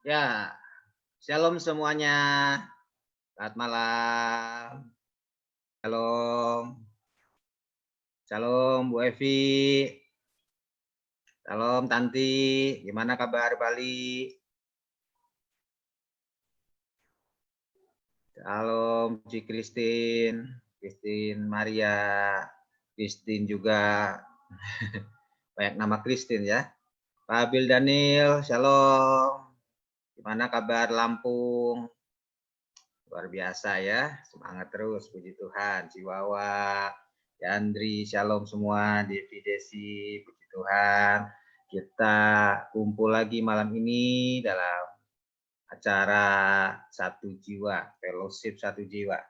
Ya, shalom semuanya. Selamat malam. Shalom. Shalom Bu Evi. Shalom Tanti. Gimana kabar Bali? Shalom Ci Christine. Christine Maria. Christine juga. Banyak nama Christine ya. Pak Abil Daniel. Shalom. Gimana kabar Lampung? Luar biasa ya, semangat terus, puji Tuhan. Chiwawa, Yandri, shalom semua, Devi, Desi, puji Tuhan. Kita kumpul lagi malam ini dalam acara Satu Jiwa, Fellowship Satu Jiwa.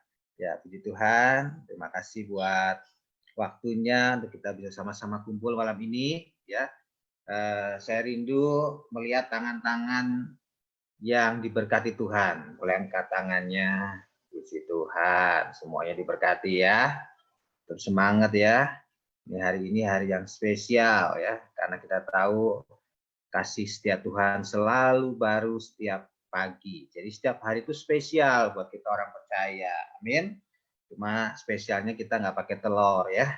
Ya, puji Tuhan, terima kasih buat waktunya untuk kita bisa sama-sama kumpul malam ini. Ya, saya rindu melihat tangan-tangan yang diberkati Tuhan. Boleh angkat tangannya. Puji Tuhan, semuanya diberkati ya. Terus semangat ya. Hari ini hari yang spesial ya, karena kita tahu kasih setia Tuhan selalu baru setiap pagi. Jadi setiap hari itu spesial buat kita orang percaya. Amin. Cuma spesialnya kita nggak pakai telur ya.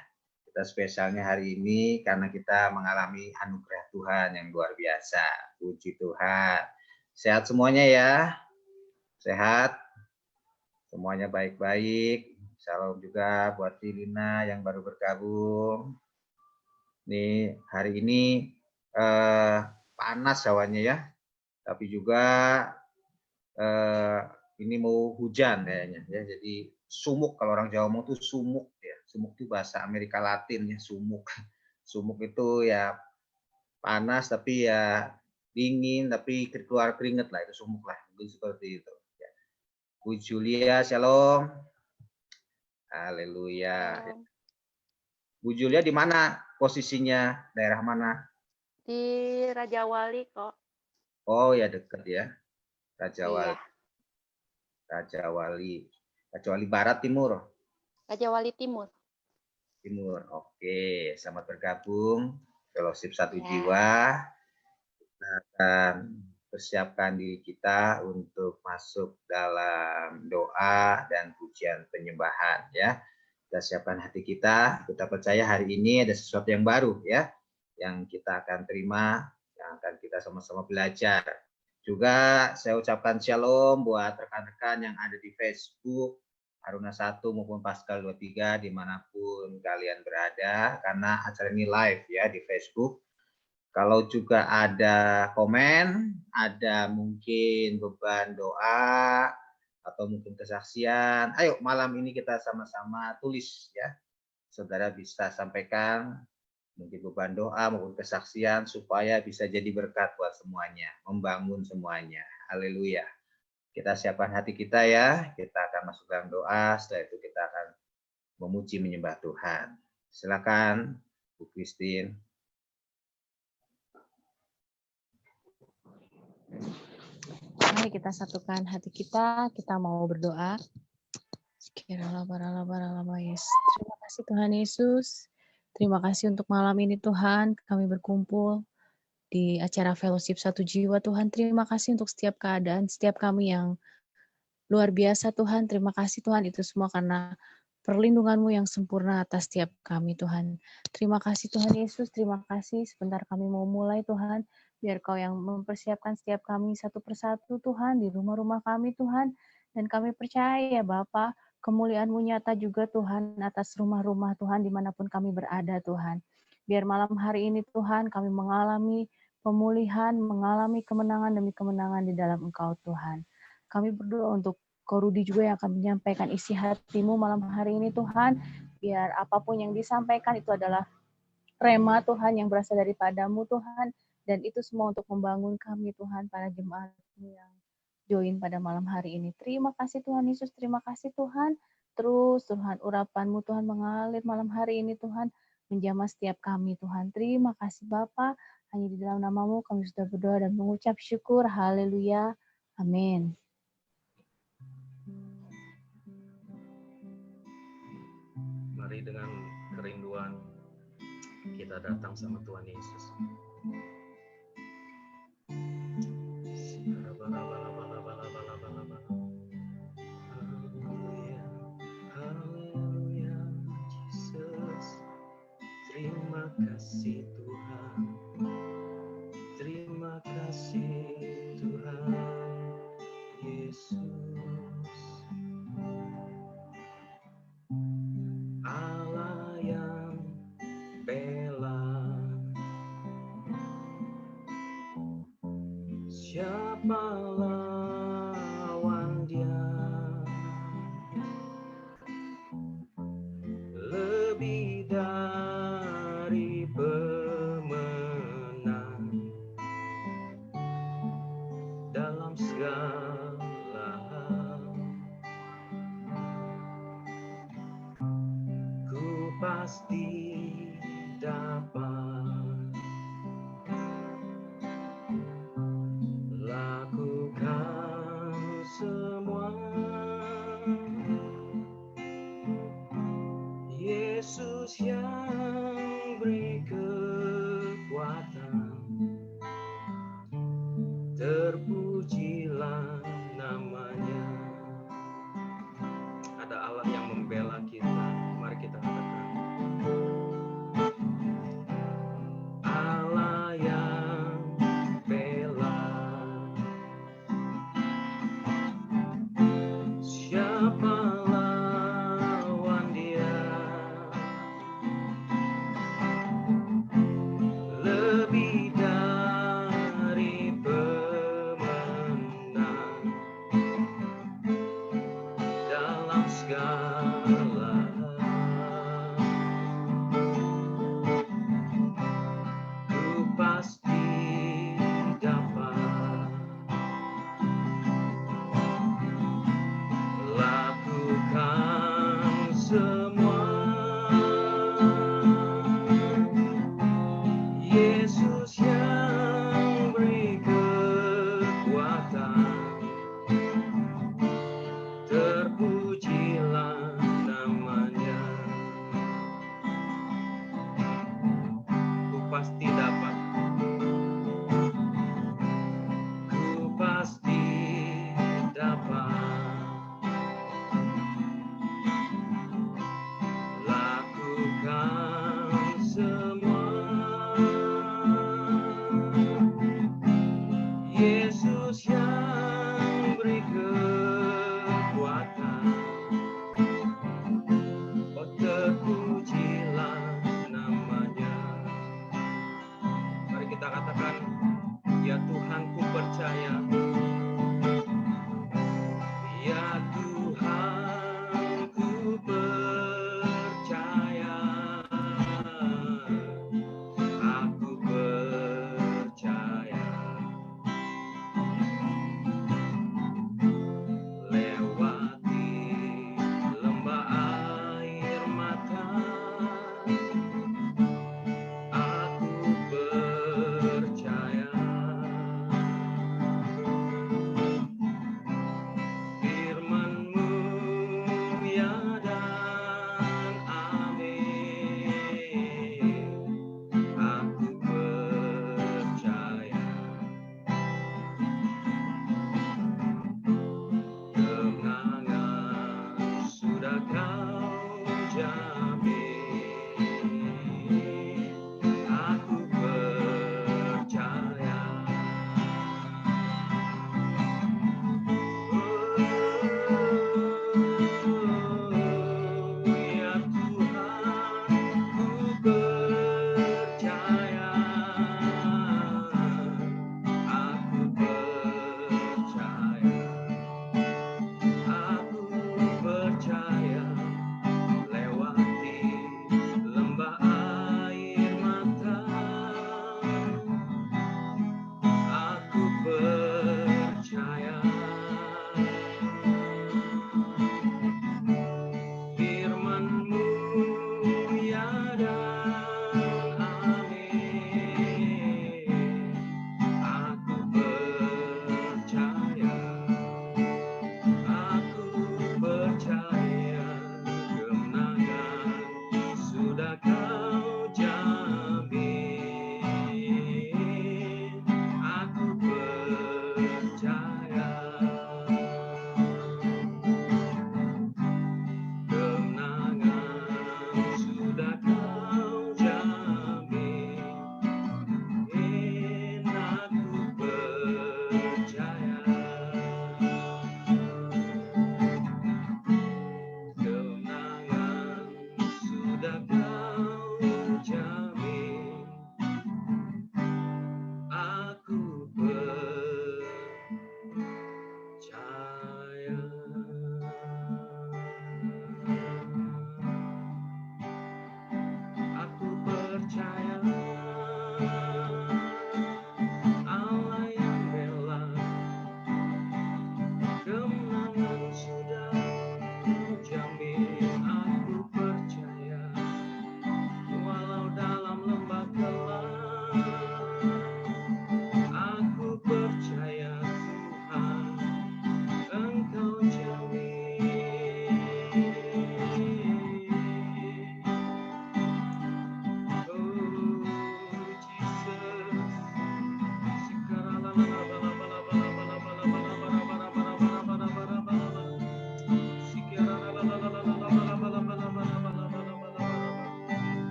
Kita spesialnya hari ini karena kita mengalami anugerah Tuhan yang luar biasa. Puji Tuhan. Sehat semuanya ya. Sehat. Semuanya baik-baik. Shalom juga buat Lina yang baru bergabung. Nih hari ini panas awannya ya. Tapi juga ini mau hujan kayaknya ya. Jadi sumuk, kalau orang Jawa mau tuh sumuk ya. Sumuk itu bahasa Amerika Latin ya, sumuk. Sumuk itu ya panas tapi ya dingin tapi keluar keringet lah, itu sumuk lah. Mungkin seperti itu. Ya. Bu Julia, shalom. Haleluya. Bu Julia di mana posisinya? Daerah mana? Di Raja Wali kok. Oh ya, dekat ya. Raja Wali. Iya. Raja Wali. Raja Wali Barat, Timur? Raja Wali Timur. Timur. Oke, selamat bergabung. Fellowship Satu Ya. Jiwa. Kita akan persiapkan diri kita untuk masuk dalam doa dan pujian penyembahan ya. Kita siapkan hati kita percaya hari ini ada sesuatu yang baru ya, yang kita akan terima, yang akan kita sama-sama belajar. Juga saya ucapkan shalom buat rekan-rekan yang ada di Facebook, Aruna 1 maupun Pascal 23, dimanapun kalian berada, karena acara ini live ya di Facebook. Kalau juga ada komen, ada mungkin beban doa, atau mungkin kesaksian, ayo malam ini kita sama-sama tulis ya. Saudara bisa sampaikan mungkin beban doa maupun kesaksian supaya bisa jadi berkat buat semuanya, membangun semuanya. Haleluya. Kita siapkan hati kita ya, kita akan masuk dalam doa, setelah itu kita akan memuji menyembah Tuhan. Silakan Bu Christine. Mari kita satukan hati kita mau berdoa. Terima kasih Tuhan Yesus. Terima kasih untuk malam ini Tuhan, kami berkumpul di acara Fellowship Satu Jiwa Tuhan. Terima kasih untuk setiap keadaan, setiap kami yang luar biasa Tuhan. Terima kasih Tuhan, itu semua karena perlindungan-Mu yang sempurna atas setiap kami Tuhan. Terima kasih Tuhan Yesus, terima kasih. Sebentar kami mau mulai Tuhan. Biar Kau yang mempersiapkan setiap kami satu persatu Tuhan, di rumah-rumah kami Tuhan. Dan kami percaya Bapa, kemuliaan-Mu nyata juga Tuhan atas rumah-rumah Tuhan dimanapun kami berada Tuhan. Biar malam hari ini Tuhan kami mengalami pemulihan, mengalami kemenangan demi kemenangan di dalam Engkau Tuhan. Kami berdoa untuk Ko Rudi juga yang akan menyampaikan isi hati-Mu malam hari ini Tuhan. Biar apapun yang disampaikan itu adalah rema Tuhan yang berasal daripada-Mu Tuhan. Dan itu semua untuk membangun kami Tuhan, para jemaat-Mu yang join pada malam hari ini. Terima kasih Tuhan Yesus, terima kasih Tuhan. Terus Tuhan, urapan-Mu Tuhan mengalir malam hari ini Tuhan, menjamah setiap kami Tuhan. Terima kasih Bapa, hanya di dalam nama-Mu kami sudah berdoa dan mengucap syukur. Haleluya. Amin. Mari dengan kerinduan kita datang sama Tuhan Yesus. kasih Tuhan, terima kasih Tuhan Yesus. Allah yang bela, siapa lawan Dia? Lebih dari pemenang dalam segala hal. Ku pasti dapat lakukan semua. Yesus yang beri kekuatan, terpujilah namanya. Ada Allah yang membela kita, mari kita katakan. Allah yang bela, siapa lawan Dia? Lebih dari pemenang dalam segala hal. Ku pasti dapat lakukan semua. Yesus yang beri kekuatan, terpujilah namanya. Ku pasti dapat, ku pasti dapat lakukan semua. Yesus yang beri kekuatan, oh terpujilah namanya. Mari kita katakan, ya Tuhan ku percaya, ya Tuhan ku percaya, aku percaya. Lewati lembah air mata, aku percaya.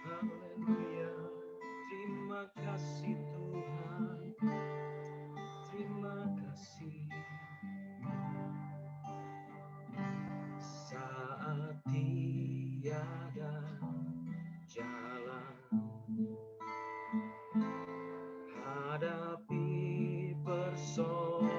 Haleluya. Terima kasih Tuhan. Terima kasih. Saat tiada jalan, hadapi persoalan,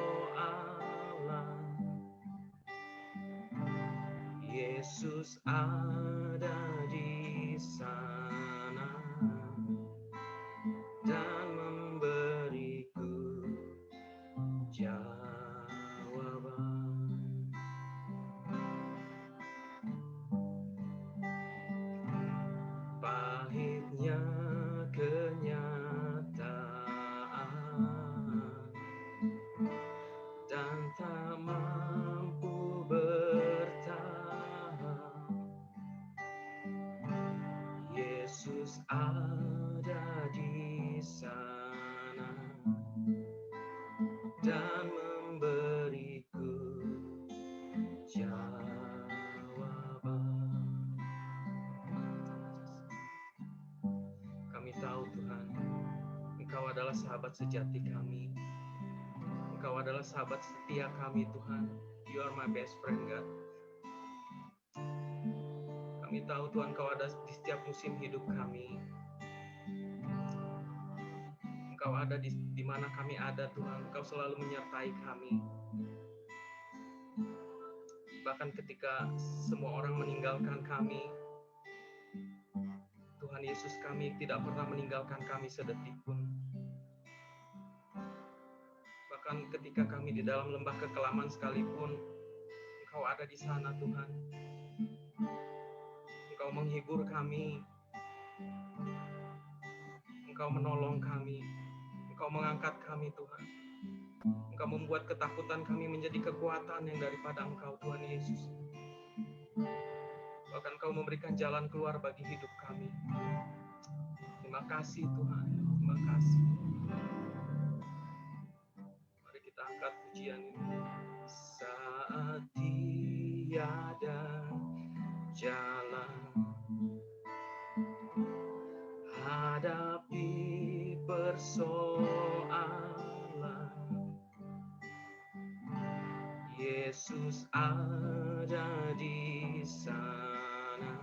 Yesus ada di sana dan memberiku jawaban. Pahitnya kenyataan dan tak mampu bertahan, Yesus ada di sana dan memberiku jawaban. Kami tahu Tuhan, Engkau adalah sahabat sejati kami. Engkau adalah sahabat setia kami Tuhan. You are my best friend God. Kami tahu Tuhan Engkau ada di setiap musim hidup kami. Engkau ada di mana kami ada Tuhan. Engkau selalu menyertai kami. Bahkan ketika semua orang meninggalkan kami, Tuhan Yesus kami tidak pernah meninggalkan kami sedetik pun. Bahkan ketika kami di dalam lembah kekelaman sekalipun, Engkau ada di sana Tuhan. Engkau menghibur kami. Engkau menolong kami. Engkau mengangkat kami Tuhan. Engkau membuat ketakutan kami menjadi kekuatan yang daripada Engkau Tuhan Yesus. Bahkan Engkau memberikan jalan keluar bagi hidup kami. Terima kasih Tuhan. Terima kasih. Mari kita angkat pujian ini. Saat tiada jalan, hadapi persoalan, Yesus ada di sana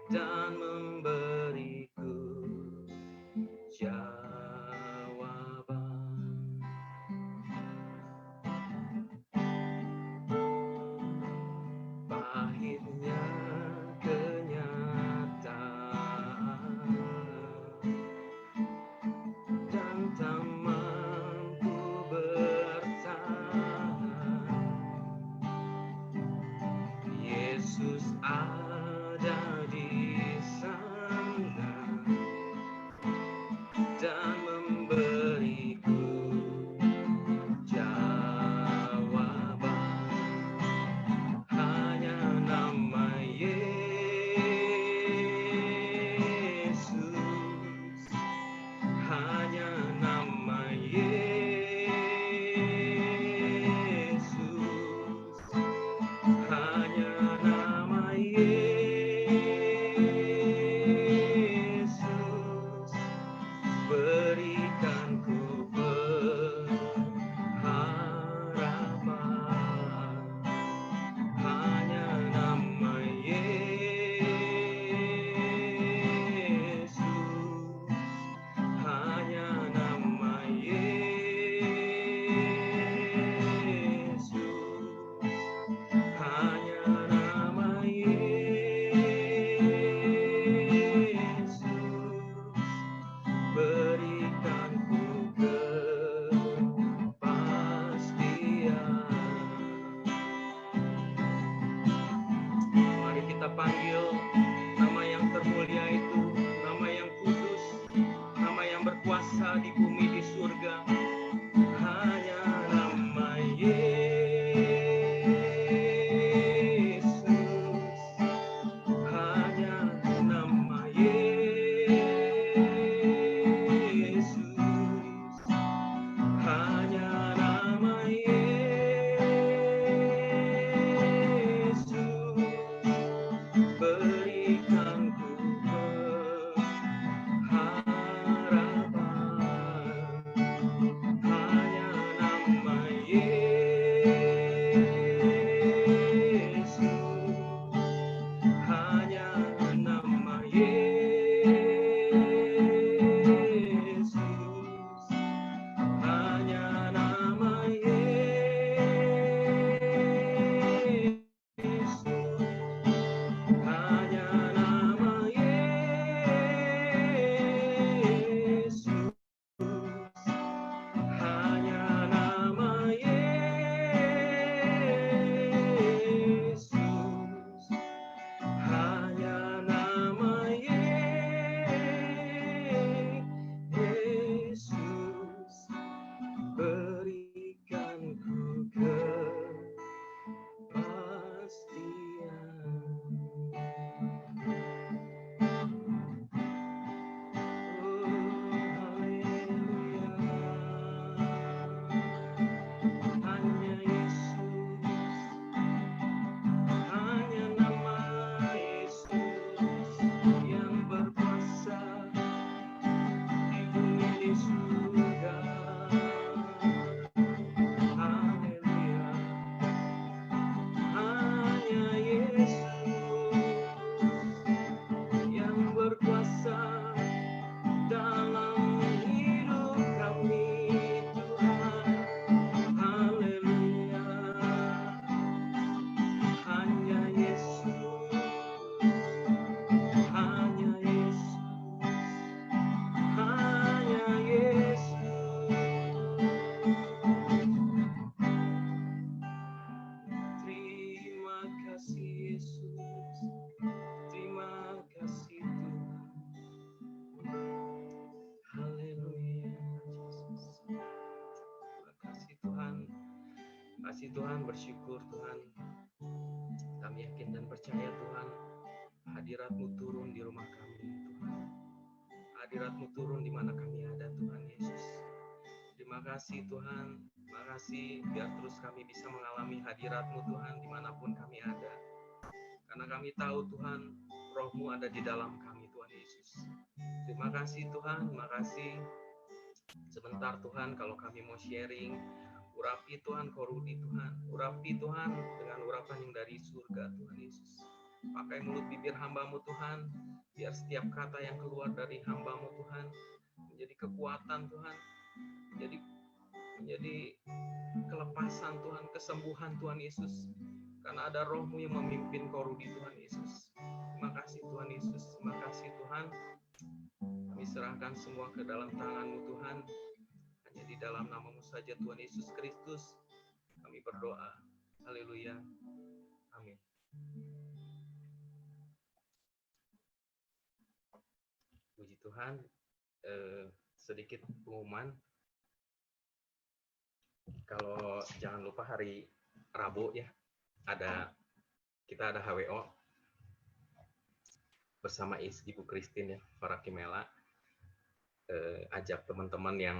dan memberiku jawaban. Pahitnya kenyataan dan tak mampu bertahan, Yesus ada di sana dan memberiku jawaban. Hanya nama Yesus, hanya nama Yesus, hanya nama Yesus. Tuhan, bersyukur Tuhan. Kami yakin dan percaya Tuhan, hadirat-Mu turun di rumah kami Tuhan. Hadirat-Mu turun di mana kami ada Tuhan Yesus. Terima kasih Tuhan, terima kasih biar terus kami bisa mengalami hadirat-Mu Tuhan dimanapun kami ada. Karena kami tahu Tuhan, Roh-Mu ada di dalam kami Tuhan Yesus. Terima kasih Tuhan, terima kasih. Sebentar Tuhan, kalau kami mau sharing, urapi Tuhan korudi Tuhan, urapi Tuhan dengan urapan yang dari surga Tuhan Yesus. Pakai mulut bibir hamba-Mu Tuhan, biar setiap kata yang keluar dari hamba-Mu Tuhan menjadi kekuatan Tuhan, menjadi kelepasan Tuhan, kesembuhan Tuhan Yesus. Karena ada Roh-Mu yang memimpin korudi Tuhan Yesus. Terima kasih Tuhan Yesus, terima kasih Tuhan. Kami serahkan semua ke dalam tangan-Mu Tuhan. Hanya di dalam nama-Mu saja Tuhan Yesus Kristus kami berdoa. Haleluya. Amin. Puji Tuhan. Sedikit pengumuman. Kalau jangan lupa hari Rabu ya, kita ada HWO bersama Ibu Christine ya, para Kimela. Ajak teman-teman yang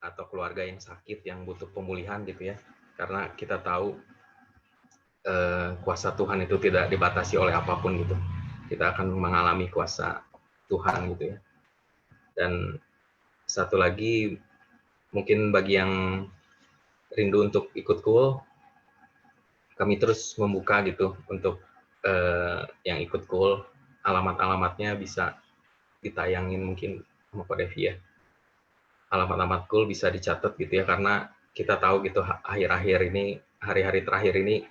atau keluarga yang sakit yang butuh pemulihan gitu ya, karena kita tahu kuasa Tuhan itu tidak dibatasi oleh apapun gitu. Kita akan mengalami kuasa Tuhan gitu ya. Dan satu lagi, mungkin bagi yang rindu untuk ikut KUL, kami terus membuka gitu untuk yang ikut KUL. Alamat-alamatnya bisa ditayangin mungkin sama Pak Devi ya. Alamat-alamat KUL bisa dicatat gitu ya, karena kita tahu gitu akhir-akhir ini, hari-hari terakhir ini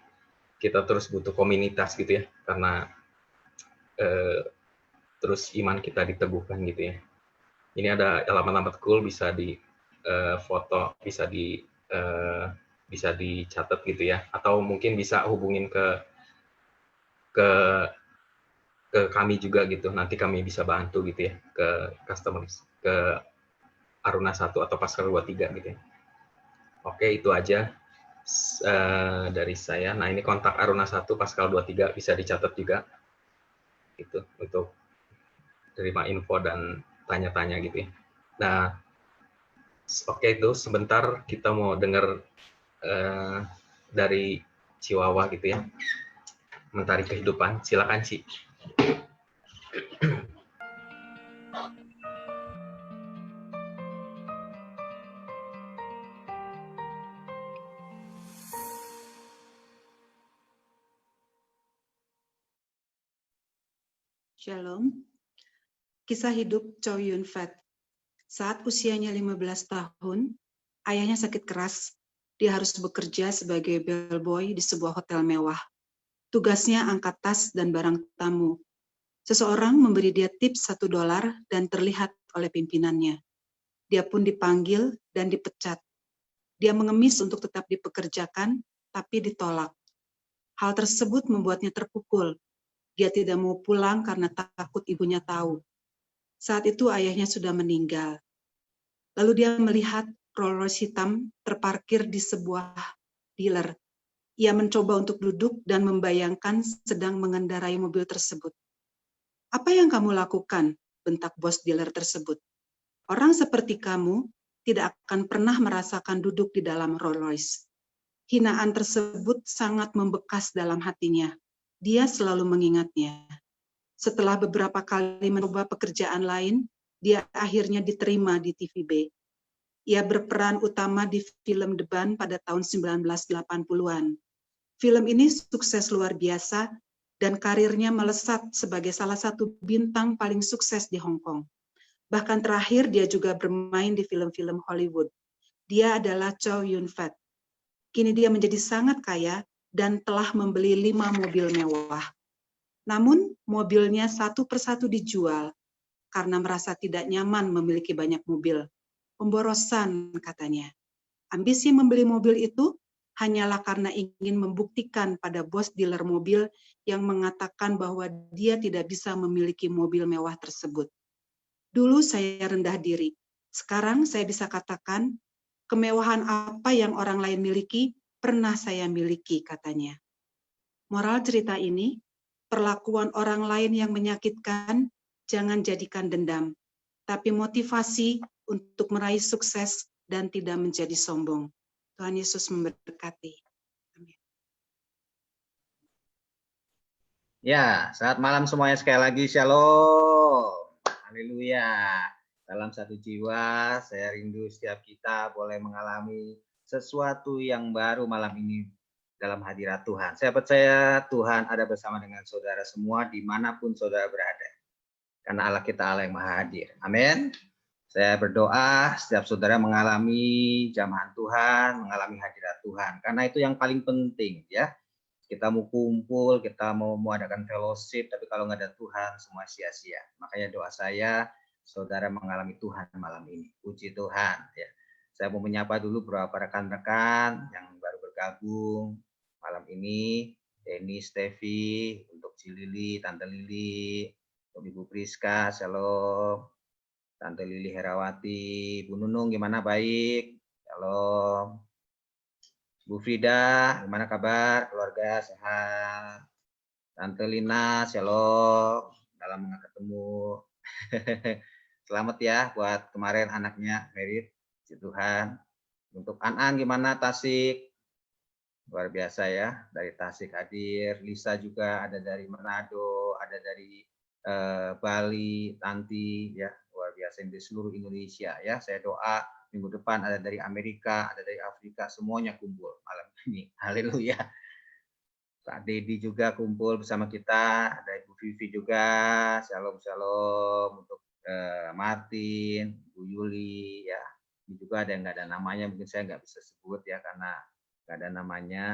kita terus butuh komunitas gitu ya, karena terus iman kita diteguhkan gitu ya. Ini ada alamat-alamat KUL, bisa di foto, bisa dicatat gitu ya, atau mungkin bisa hubungin ke kami juga gitu, nanti kami bisa bantu gitu ya, ke customer, ke Aruna 1 atau Paskal 23 gitu ya. Oke, itu aja dari saya. Nah, ini kontak Aruna 1 Paskal 23 bisa dicatat juga gitu, untuk terima info dan tanya-tanya gitu ya. Nah, oke, itu sebentar kita mau dengar dari Chiwawa gitu ya, Mentari Kehidupan. Silakan Ci. Shalom. Kisah hidup Chow Yun Fat. Saat usianya 15 tahun, ayahnya sakit keras. Dia harus bekerja sebagai bellboy di sebuah hotel mewah. Tugasnya angkat tas dan barang tamu. Seseorang memberi dia tips $1 dan terlihat oleh pimpinannya. Dia pun dipanggil dan dipecat. Dia mengemis untuk tetap dipekerjakan, tapi ditolak. Hal tersebut membuatnya terpukul. Dia tidak mau pulang karena takut ibunya tahu. Saat itu ayahnya sudah meninggal. Lalu dia melihat Rolls Royce hitam terparkir di sebuah dealer. Ia mencoba untuk duduk dan membayangkan sedang mengendarai mobil tersebut. "Apa yang kamu lakukan?" bentak bos dealer tersebut. "Orang seperti kamu tidak akan pernah merasakan duduk di dalam Rolls Royce." Hinaan tersebut sangat membekas dalam hatinya. Dia selalu mengingatnya. Setelah beberapa kali mencoba pekerjaan lain, dia akhirnya diterima di TVB. Ia berperan utama di film The Band pada tahun 1980-an. Film ini sukses luar biasa dan karirnya melesat sebagai salah satu bintang paling sukses di Hong Kong. Bahkan terakhir dia juga bermain di film-film Hollywood. Dia adalah Chow Yun Fat. Kini dia menjadi sangat kaya dan telah membeli 5 mobil mewah. Namun mobilnya satu persatu dijual karena merasa tidak nyaman memiliki banyak mobil. Pemborosan, katanya. Ambisi membeli mobil itu hanyalah karena ingin membuktikan pada bos dealer mobil yang mengatakan bahwa dia tidak bisa memiliki mobil mewah tersebut. Dulu saya rendah diri. Sekarang saya bisa katakan kemewahan apa yang orang lain miliki pernah saya miliki, katanya. Moral cerita ini, perlakuan orang lain yang menyakitkan, jangan jadikan dendam, tapi motivasi untuk meraih sukses dan tidak menjadi sombong. Tuhan Yesus memberkati. Amin. Ya, selamat malam semuanya sekali lagi. Shalom. Haleluya. Dalam satu jiwa, saya rindu setiap kita boleh mengalami sesuatu yang baru malam ini dalam hadirat Tuhan. Saya percaya Tuhan ada bersama dengan saudara semua dimanapun saudara berada. Karena Allah kita Allah yang maha hadir. Amin. Saya berdoa setiap saudara mengalami jamahan Tuhan, mengalami hadirat Tuhan. Karena itu yang paling penting ya. Kita mau kumpul, kita mau adakan fellowship, tapi kalau nggak ada Tuhan, semua sia-sia. Makanya doa saya, saudara mengalami Tuhan malam ini. Puji Tuhan. Ya. Saya mau menyapa dulu beberapa rekan-rekan yang baru bergabung malam ini. Denny, Stevi, untuk Cilili, Tante Lili, untuk Ibu Priska, shalom. Tante Lili Herawati, Bu Nunung gimana, baik? Shalom. Bu Frida, gimana kabar? Keluarga sehat? Tante Lina, shalom. Dalam nggak ketemu. Selamat ya buat kemarin anaknya merit. Puji Tuhan. Untuk An-An gimana, Tasik? Luar biasa ya, dari Tasik hadir. Lisa juga ada dari Manado, ada dari Bali, Tanti, ya luar biasa di seluruh Indonesia ya. Saya doa minggu depan ada dari Amerika, ada dari Afrika, semuanya kumpul malam ini. Haleluya. Pak Dedi juga kumpul bersama kita, ada Ibu Vivi juga, shalom shalom untuk Martin, Bu Yuli, ya. Ini juga ada yang nggak ada namanya, mungkin saya nggak bisa sebut ya karena nggak ada namanya.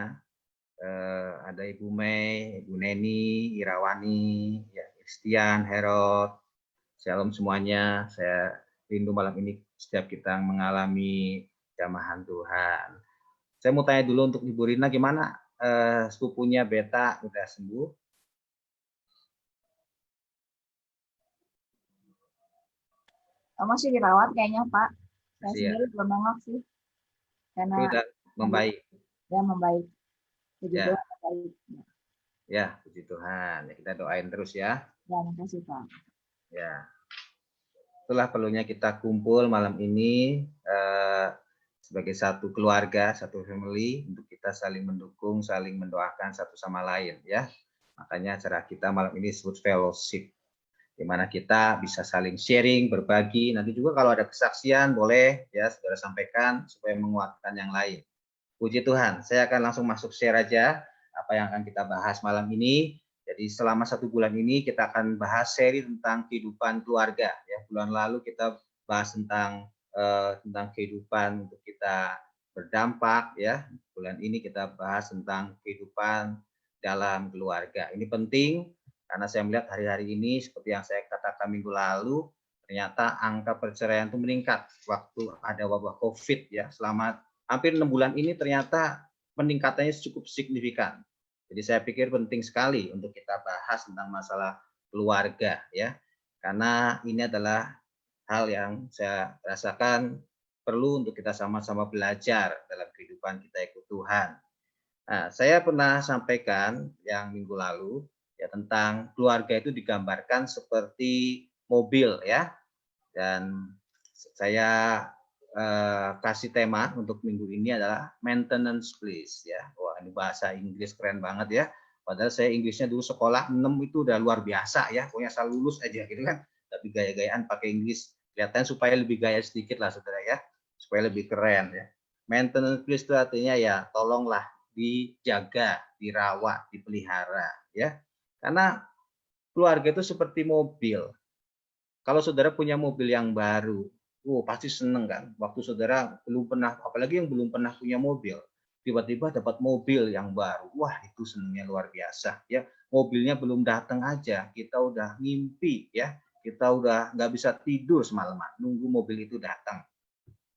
Ada Ibu Mei, Ibu Neni, Irawani, ya, Christian, Herod, shalom semuanya. Saya rindu malam ini setiap kita mengalami jamahan Tuhan. Saya mau tanya dulu untuk Ibu Rina, gimana sepupunya Beta udah sembuh? Masih dirawat kayaknya, Pak. Saya Masih ya? sendiri belum nengok sih. Karena Sudah membaik. ya membaik. Puji Ya. Tuhan membaik. Ya, puji Tuhan. Ya, kita doain terus ya. Ya, makasih, Pak. Ya. Itulah perlunya kita kumpul malam ini sebagai satu keluarga, satu family, untuk kita saling mendukung, saling mendoakan satu sama lain ya. Makanya acara kita malam ini disebut fellowship, di mana kita bisa saling sharing, berbagi. Nanti juga kalau ada kesaksian boleh ya saudara sampaikan supaya menguatkan yang lain. Puji Tuhan. Saya akan langsung masuk share aja apa yang akan kita bahas malam ini. Jadi selama 1 bulan ini kita akan bahas seri tentang kehidupan keluarga. Ya, bulan lalu kita bahas tentang kehidupan untuk kita berdampak. Ya, bulan ini kita bahas tentang kehidupan dalam keluarga. Ini penting karena saya melihat hari-hari ini seperti yang saya katakan minggu lalu, ternyata angka perceraian itu meningkat waktu ada wabah COVID ya. Selama hampir 6 bulan ini ternyata peningkatannya cukup signifikan. Jadi saya pikir penting sekali untuk kita bahas tentang masalah keluarga ya. Karena ini adalah hal yang saya rasakan perlu untuk kita sama-sama belajar dalam kehidupan kita ikut Tuhan. Nah, saya pernah sampaikan yang minggu lalu ya tentang keluarga itu digambarkan seperti mobil ya. Dan saya kasih tema untuk minggu ini adalah maintenance please ya. Wah, ini bahasa Inggris keren banget ya. Padahal saya Inggrisnya dulu sekolah 6 itu udah luar biasa ya. Pokoknya asal lulus aja gitu kan. Tapi gaya-gayaan pakai Inggris kelihatan supaya lebih gaya sedikit lah saudara ya. Supaya lebih keren ya. Maintenance please itu artinya ya tolonglah dijaga, dirawat, dipelihara ya. Karena keluarga itu seperti mobil. Kalau saudara punya mobil yang baru, pasti seneng kan. Waktu saudara belum pernah, apalagi yang belum pernah punya mobil, tiba-tiba dapat mobil yang baru. Wah, itu senengnya luar biasa ya. Mobilnya belum datang aja, kita udah ngimpi ya. Kita udah nggak bisa tidur semalaman, nunggu mobil itu datang.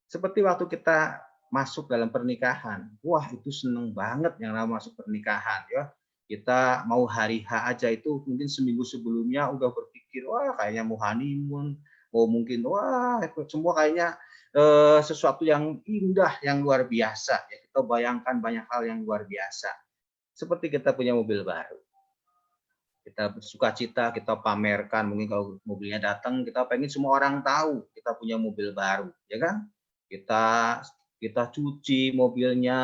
Seperti waktu kita masuk dalam pernikahan, wah itu seneng banget yang namanya masuk pernikahan ya. Kita mau hari H aja itu mungkin seminggu sebelumnya udah berpikir, wah kayaknya mau honeymoon, mau mungkin wah semua kayaknya sesuatu yang indah, yang luar biasa. Ya, kita bayangkan banyak hal yang luar biasa. Seperti kita punya mobil baru. Kita bersuka cita, kita pamerkan. Mungkin kalau mobilnya datang, kita pengen semua orang tahu kita punya mobil baru, ya kan? Kita cuci mobilnya,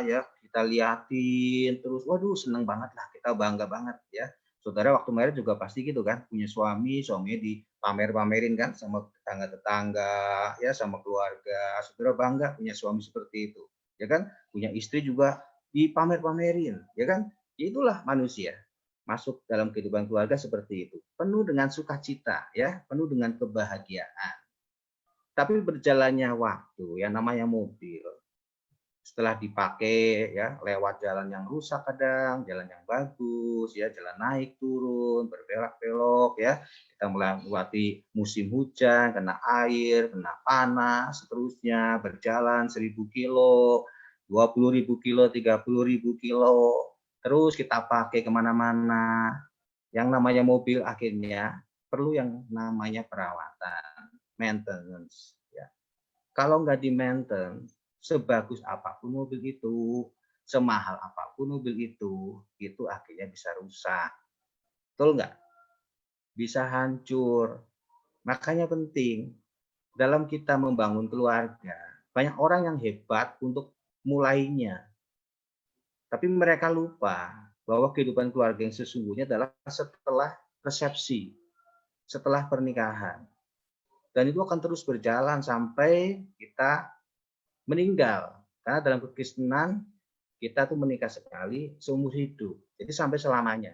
ya, kita liatin terus. Waduh, seneng banget lah, kita bangga banget, ya. Saudara waktu married juga pasti gitu kan, punya suaminya dipamer-pamerin kan sama tetangga-tetangga, ya, sama keluarga. Saudara bangga punya suami seperti itu, ya kan? Punya istri juga dipamer-pamerin, ya kan? Itulah manusia. Masuk dalam kehidupan keluarga seperti itu, penuh dengan sukacita, ya, penuh dengan kebahagiaan. Tapi berjalannya waktu, yang namanya mobil, setelah dipakai, ya, lewat jalan yang rusak kadang, jalan yang bagus, ya, jalan naik turun, berbelok-belok, ya, kita melewati musim hujan, kena air, kena panas, seterusnya berjalan 1000 kilo, 20.000 kilo, 30.000 kilo. Terus kita pakai kemana-mana. Yang namanya mobil akhirnya perlu yang namanya perawatan, maintenance. Ya. Kalau nggak di maintenance, sebagus apapun mobil itu, semahal apapun mobil itu akhirnya bisa rusak. Betul nggak? Bisa hancur. Makanya penting, dalam kita membangun keluarga, banyak orang yang hebat untuk mulainya. Tapi mereka lupa bahwa kehidupan keluarga yang sesungguhnya adalah setelah resepsi, setelah pernikahan. Dan itu akan terus berjalan sampai kita meninggal. Karena dalam kekristenan, kita tuh menikah sekali seumur hidup. Jadi sampai selamanya.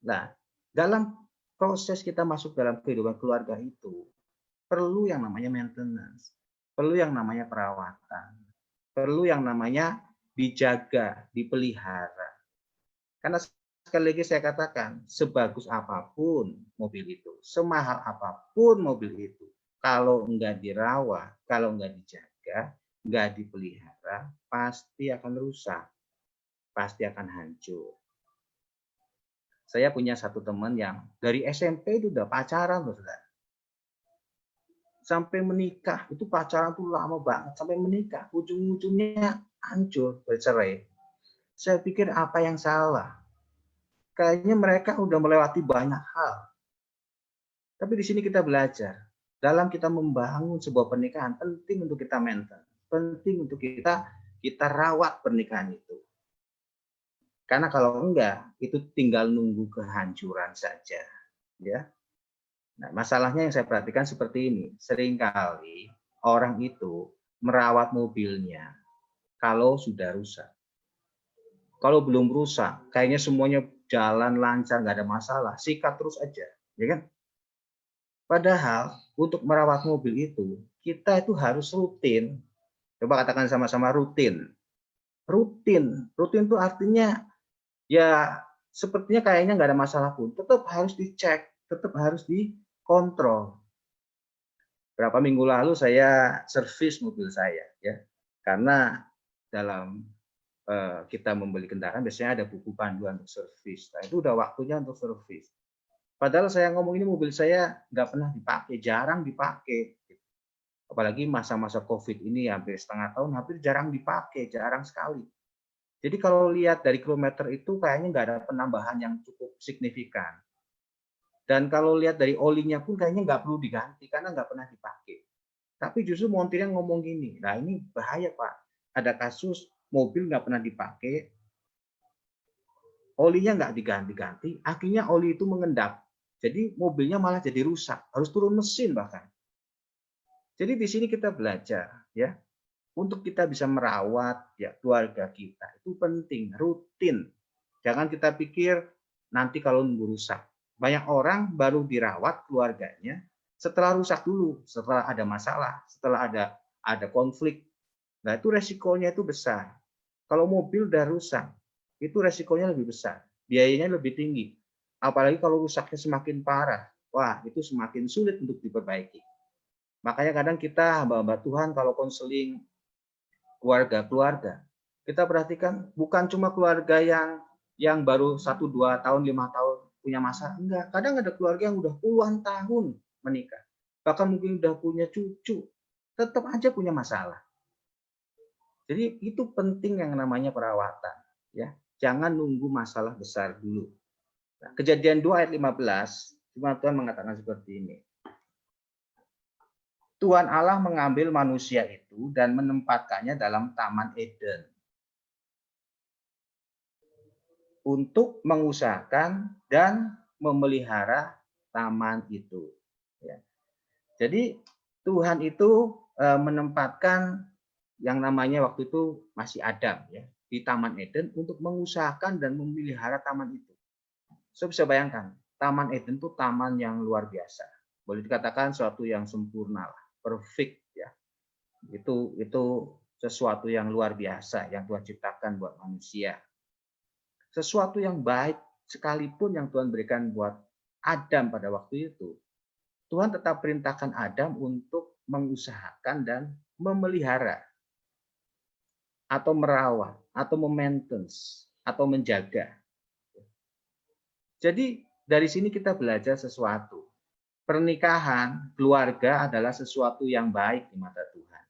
Nah, dalam proses kita masuk dalam kehidupan keluarga itu, perlu yang namanya maintenance, perlu yang namanya perawatan, perlu yang namanya dijaga, dipelihara. Karena sekali lagi saya katakan, sebagus apapun mobil itu, semahal apapun mobil itu, kalau enggak dirawat, kalau enggak dijaga, enggak dipelihara, pasti akan rusak, pasti akan hancur. Saya punya satu teman yang dari SMP itu udah pacaran, saudara. Sampai menikah, itu pacaran tuh lama banget, sampai menikah, ujung-ujungnya hancur, bercerai. Saya pikir apa yang salah? Kayaknya mereka udah melewati banyak hal. Tapi di sini kita belajar, dalam kita membangun sebuah pernikahan, penting untuk kita maintain, penting untuk kita rawat pernikahan itu. Karena kalau enggak, itu tinggal nunggu kehancuran saja, ya. Nah, masalahnya yang saya perhatikan seperti ini. Seringkali orang itu merawat mobilnya kalau sudah rusak. Kalau belum rusak, kayaknya semuanya jalan lancar, nggak ada masalah, sikat terus aja, ya kan? Padahal untuk merawat mobil itu, kita itu harus rutin. Coba katakan sama-sama rutin. Rutin itu artinya ya sepertinya kayaknya nggak ada masalah pun, tetap harus dicek, tetap harus dikontrol. Berapa minggu lalu saya servis mobil saya, ya, karena dalam kita membeli kendaraan biasanya ada buku panduan untuk servis. Nah, itu udah waktunya untuk servis. Padahal saya ngomong ini mobil saya nggak pernah dipakai, jarang dipakai. Apalagi masa-masa COVID ini hampir setengah tahun, hampir jarang dipakai, jarang sekali. Jadi kalau lihat dari kilometer itu kayaknya nggak ada penambahan yang cukup signifikan. Dan kalau lihat dari olinya pun kayaknya nggak perlu diganti karena nggak pernah dipakai. Tapi justru montirnya ngomong gini, nah ini bahaya Pak. Ada kasus mobil nggak pernah dipakai, olinya nggak diganti-ganti, akhirnya oli itu mengendap. Jadi mobilnya malah jadi rusak, harus turun mesin bahkan. Jadi di sini kita belajar, ya, untuk kita bisa merawat ya keluarga kita itu penting, rutin. Jangan kita pikir nanti kalau nunggu rusak. Banyak orang baru dirawat keluarganya setelah rusak dulu, setelah ada masalah, setelah ada konflik. Nah itu resikonya itu besar. Kalau mobil udah rusak, itu resikonya lebih besar, biayanya lebih tinggi. Apalagi kalau rusaknya semakin parah, wah itu semakin sulit untuk diperbaiki. Makanya kadang kita hamba-hamba Tuhan kalau konseling keluarga, kita perhatikan bukan cuma keluarga yang baru 1, 2 tahun, 5 tahun punya masalah, enggak. Kadang ada keluarga yang udah puluhan tahun menikah, bahkan mungkin udah punya cucu, tetap aja punya masalah. Jadi itu penting yang namanya perawatan, ya. Jangan nunggu masalah besar dulu. Nah, Kejadian 2 ayat 15, firman Tuhan mengatakan seperti ini. Tuhan Allah mengambil manusia itu dan menempatkannya dalam Taman Eden untuk mengusahakan dan memelihara taman itu. Ya. Jadi Tuhan itu menempatkan yang namanya waktu itu masih Adam ya di Taman Eden untuk mengusahakan dan memelihara taman itu. So bisa bayangkan, Taman Eden itu taman yang luar biasa. Boleh dikatakan suatu yang sempurna lah, perfect ya. Itu sesuatu yang luar biasa yang Tuhan ciptakan buat manusia. Sesuatu yang baik sekalipun yang Tuhan berikan buat Adam pada waktu itu, Tuhan tetap perintahkan Adam untuk mengusahakan dan memelihara atau merawat atau memaintenance atau menjaga. Jadi dari sini kita belajar sesuatu. Pernikahan, keluarga adalah sesuatu yang baik di mata Tuhan.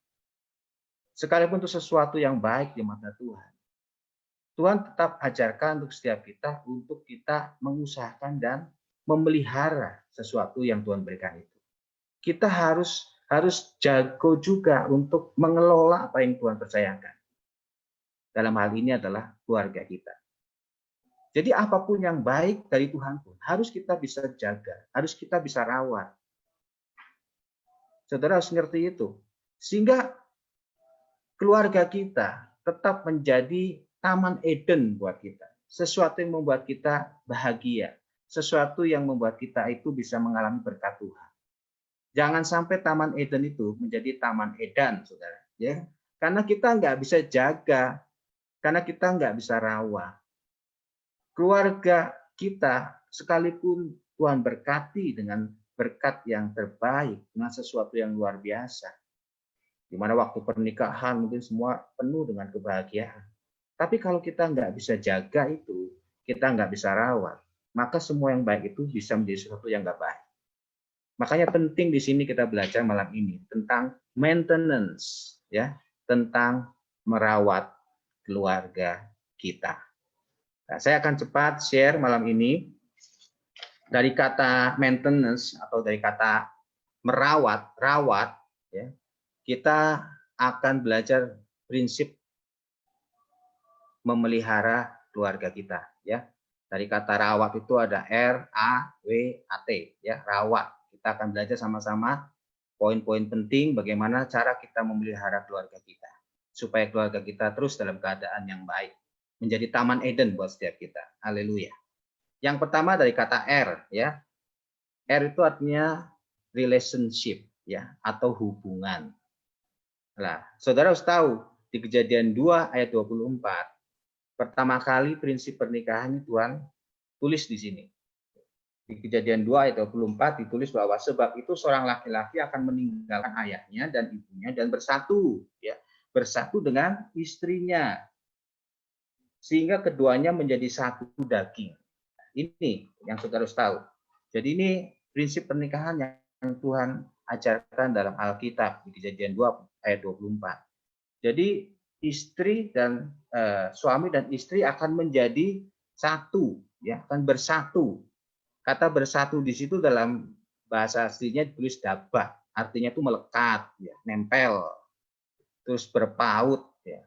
Sekalipun itu sesuatu yang baik di mata Tuhan, Tuhan tetap ajarkan untuk setiap kita untuk kita mengusahakan dan memelihara sesuatu yang Tuhan berikan itu. Kita harus jago juga untuk mengelola apa yang Tuhan percayakan. Dalam hal ini adalah keluarga kita. Jadi apapun yang baik dari Tuhan pun harus kita bisa jaga, harus kita bisa rawat. Saudara harus ngerti itu. Sehingga keluarga kita tetap menjadi Taman Eden buat kita. Sesuatu yang membuat kita bahagia. Sesuatu yang membuat kita itu bisa mengalami berkat Tuhan. Jangan sampai Taman Eden itu menjadi Taman Edan, saudara. Ya, karena kita nggak bisa jaga, karena kita nggak bisa rawat. Keluarga kita, sekalipun Tuhan berkati dengan berkat yang terbaik, dengan sesuatu yang luar biasa. Di mana waktu pernikahan mungkin semua penuh dengan kebahagiaan. Tapi kalau kita nggak bisa jaga itu, kita nggak bisa rawat, maka semua yang baik itu bisa menjadi sesuatu yang nggak baik. Makanya penting di sini kita belajar malam ini tentang maintenance, ya, tentang merawat keluarga kita. Nah, saya akan cepat share malam ini dari kata maintenance atau dari kata merawat, rawat, ya, kita akan belajar prinsip memelihara keluarga kita, ya. Dari kata rawat itu ada R-A-W-A-T, ya, rawat. Kita akan belajar sama-sama poin-poin penting bagaimana cara kita memelihara keluarga kita supaya keluarga kita terus dalam keadaan yang baik, menjadi Taman Eden buat setiap kita. Haleluya. Yang pertama dari kata R, ya. R itu artinya relationship, ya, atau hubungan. Nah, saudara harus tahu di Kejadian 2 ayat 24, pertama kali prinsip pernikahan Tuhan tulis di sini. Di Kejadian 2 ayat 24 ditulis bahwa sebab itu seorang laki-laki akan meninggalkan ayahnya dan ibunya dan bersatu, ya, bersatu dengan istrinya, sehingga keduanya menjadi satu daging. Ini yang saudara harus tahu. Jadi ini prinsip pernikahan yang Tuhan ajarkan dalam Alkitab di Kejadian 2 ayat 24. Jadi istri dan suami dan istri akan menjadi satu, ya, akan bersatu. Kata bersatu di situ dalam bahasa aslinya ditulis dabah, artinya itu melekat, ya, nempel, terus berpaut, ya,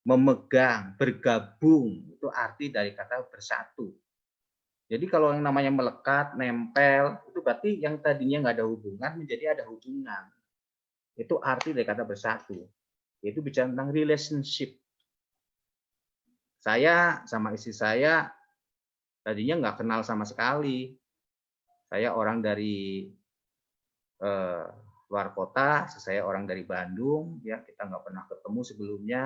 memegang, bergabung, itu arti dari kata bersatu. Jadi kalau yang namanya melekat, nempel, itu berarti yang tadinya nggak ada hubungan menjadi ada hubungan. Itu arti dari kata bersatu. Itu bicara tentang relationship. Saya sama istri saya tadinya nggak kenal sama sekali. Saya orang dari luar kota, saya orang dari Bandung, ya, kita nggak pernah ketemu sebelumnya.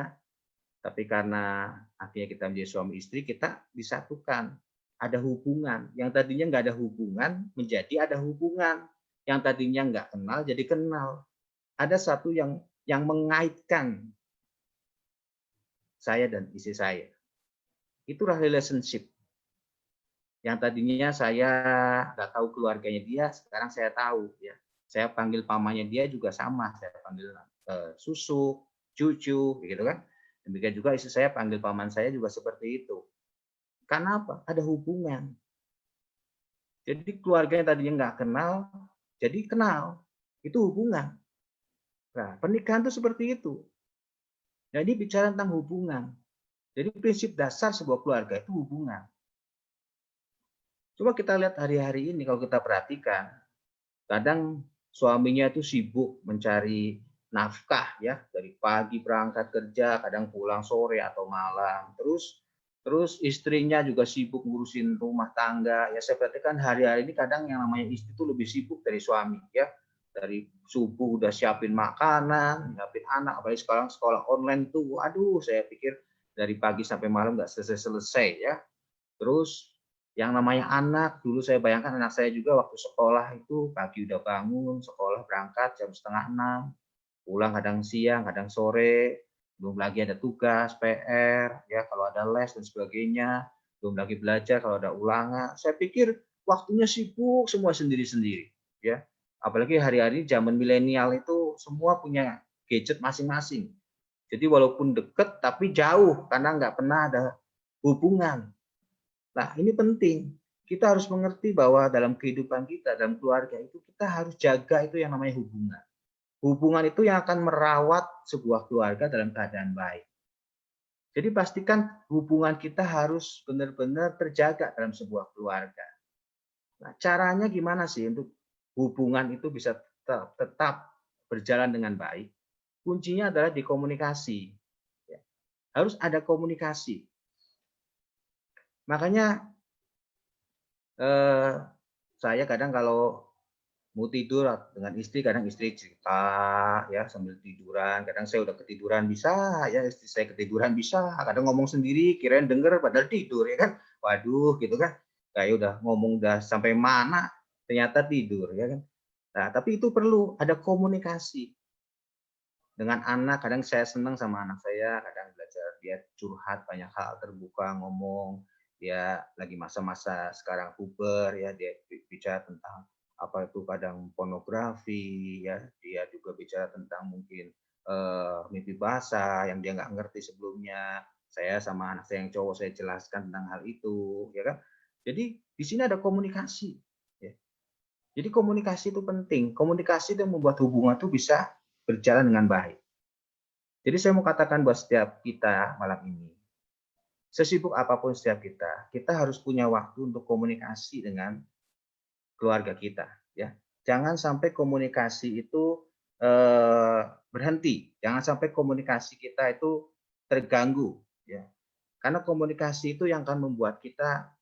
Tapi karena akhirnya kita menjadi suami istri, kita disatukan. Ada hubungan. Yang tadinya nggak ada hubungan menjadi ada hubungan. Yang tadinya nggak kenal jadi kenal. Ada satu yang mengaitkan saya dan istri saya. Itulah relationship. Yang tadinya saya nggak tahu keluarganya dia, sekarang saya tahu, ya. Saya panggil pamannya dia juga sama, saya panggil susu, cucu, gitu kan. Demikian juga istri saya panggil paman saya juga seperti itu. Karena apa? Ada hubungan. Jadi keluarga yang tadinya nggak kenal, jadi kenal. Itu hubungan. Nah, pernikahan itu seperti itu. Jadi bicara tentang hubungan. Jadi prinsip dasar sebuah keluarga itu hubungan. Coba kita lihat hari-hari ini kalau kita perhatikan, kadang suaminya itu sibuk mencari nafkah ya, dari pagi berangkat kerja, kadang pulang sore atau malam. Terus istrinya juga sibuk ngurusin rumah tangga. Ya saya perhatikan hari-hari ini kadang yang namanya istri itu lebih sibuk dari suami ya. Dari subuh udah siapin makanan, siapin anak, apalagi sekarang sekolah online tuh, aduh saya pikir dari pagi sampai malam nggak selesai-selesai ya. Terus yang namanya anak, dulu saya bayangkan anak saya juga waktu sekolah itu pagi udah bangun, sekolah berangkat jam 5:30, pulang kadang siang, kadang sore, belum lagi ada tugas, PR, ya kalau ada les dan sebagainya, belum lagi belajar kalau ada ulangan. Saya pikir waktunya sibuk semua sendiri-sendiri, ya. Apalagi hari-hari zaman milenial itu semua punya gadget masing-masing. Jadi walaupun deket tapi jauh karena nggak pernah ada hubungan. Nah, ini penting. Kita harus mengerti bahwa dalam kehidupan kita, dalam keluarga itu, kita harus jaga itu yang namanya hubungan. Hubungan itu yang akan merawat sebuah keluarga dalam keadaan baik. Jadi pastikan hubungan kita harus benar-benar terjaga dalam sebuah keluarga. Nah, caranya gimana sih untuk hubungan itu bisa tetap berjalan dengan baik? Kuncinya adalah di komunikasi. Harus ada komunikasi. Makanya saya kadang kalau mau tidur dengan istri, kadang istri cerita ya sambil tiduran. Kadang saya udah ketiduran bisa ya, istri saya ketiduran bisa. Kadang ngomong sendiri, kirain denger padahal tidur ya kan. Waduh gitu kan. Kayak udah ngomong udah sampai mana, ternyata tidur ya kan. Nah, tapi itu perlu ada komunikasi. Dengan anak, kadang saya senang sama anak saya, kadang belajar dia curhat banyak hal, terbuka ngomong. Dia lagi masa-masa sekarang puber ya, dia bicara tentang apa itu kadang pornografi ya, dia juga bicara tentang mungkin mimpi basah yang dia nggak ngerti sebelumnya. Saya sama anak saya yang cowok saya jelaskan tentang hal itu ya kan. Jadi di sini ada komunikasi ya. Jadi komunikasi itu penting. Komunikasi itu membuat hubungan itu bisa berjalan dengan baik. Jadi saya mau katakan buat setiap kita malam ini, sesibuk apapun setiap kita harus punya waktu untuk komunikasi dengan keluarga kita. Ya, jangan sampai komunikasi itu berhenti, jangan sampai komunikasi kita itu terganggu. Ya, karena komunikasi itu yang akan membuat kita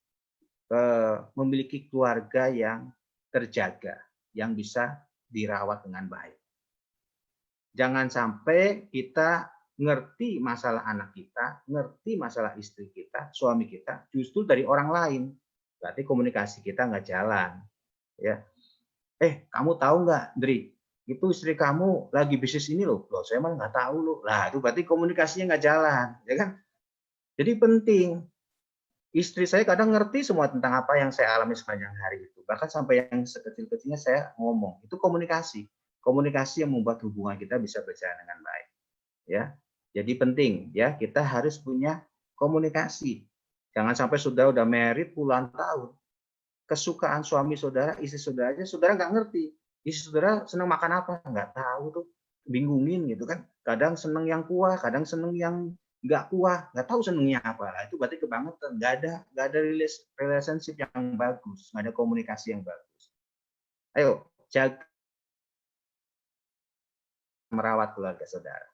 memiliki keluarga yang terjaga, yang bisa dirawat dengan baik. Jangan sampai kita ngerti masalah anak kita, ngerti masalah istri kita, suami kita, justru dari orang lain. Berarti komunikasi kita nggak jalan. Ya, kamu tahu nggak, Dri? Itu istri kamu lagi bisnis ini loh. Loh, saya malah nggak tahu loh. Lah, itu berarti komunikasinya nggak jalan, ya kan? Jadi penting. Istri saya kadang ngerti semua tentang apa yang saya alami sepanjang hari itu. Bahkan sampai yang sekecil-kecilnya saya ngomong. Itu komunikasi. Komunikasi yang membuat hubungan kita bisa berjalan dengan baik. Ya, jadi penting ya kita harus punya komunikasi. Jangan sampai saudara udah married puluhan tahun, kesukaan suami saudara, istri saudara aja saudara nggak ngerti. Istri saudara senang makan apa nggak tahu tuh, bingungin gitu kan. Kadang seneng yang kuah, kadang seneng yang nggak kuah, nggak tahu senengnya apa. Nah, itu berarti kebangetan, nggak ada relationship yang bagus, nggak ada komunikasi yang bagus. Ayo jaga merawat keluarga saudara.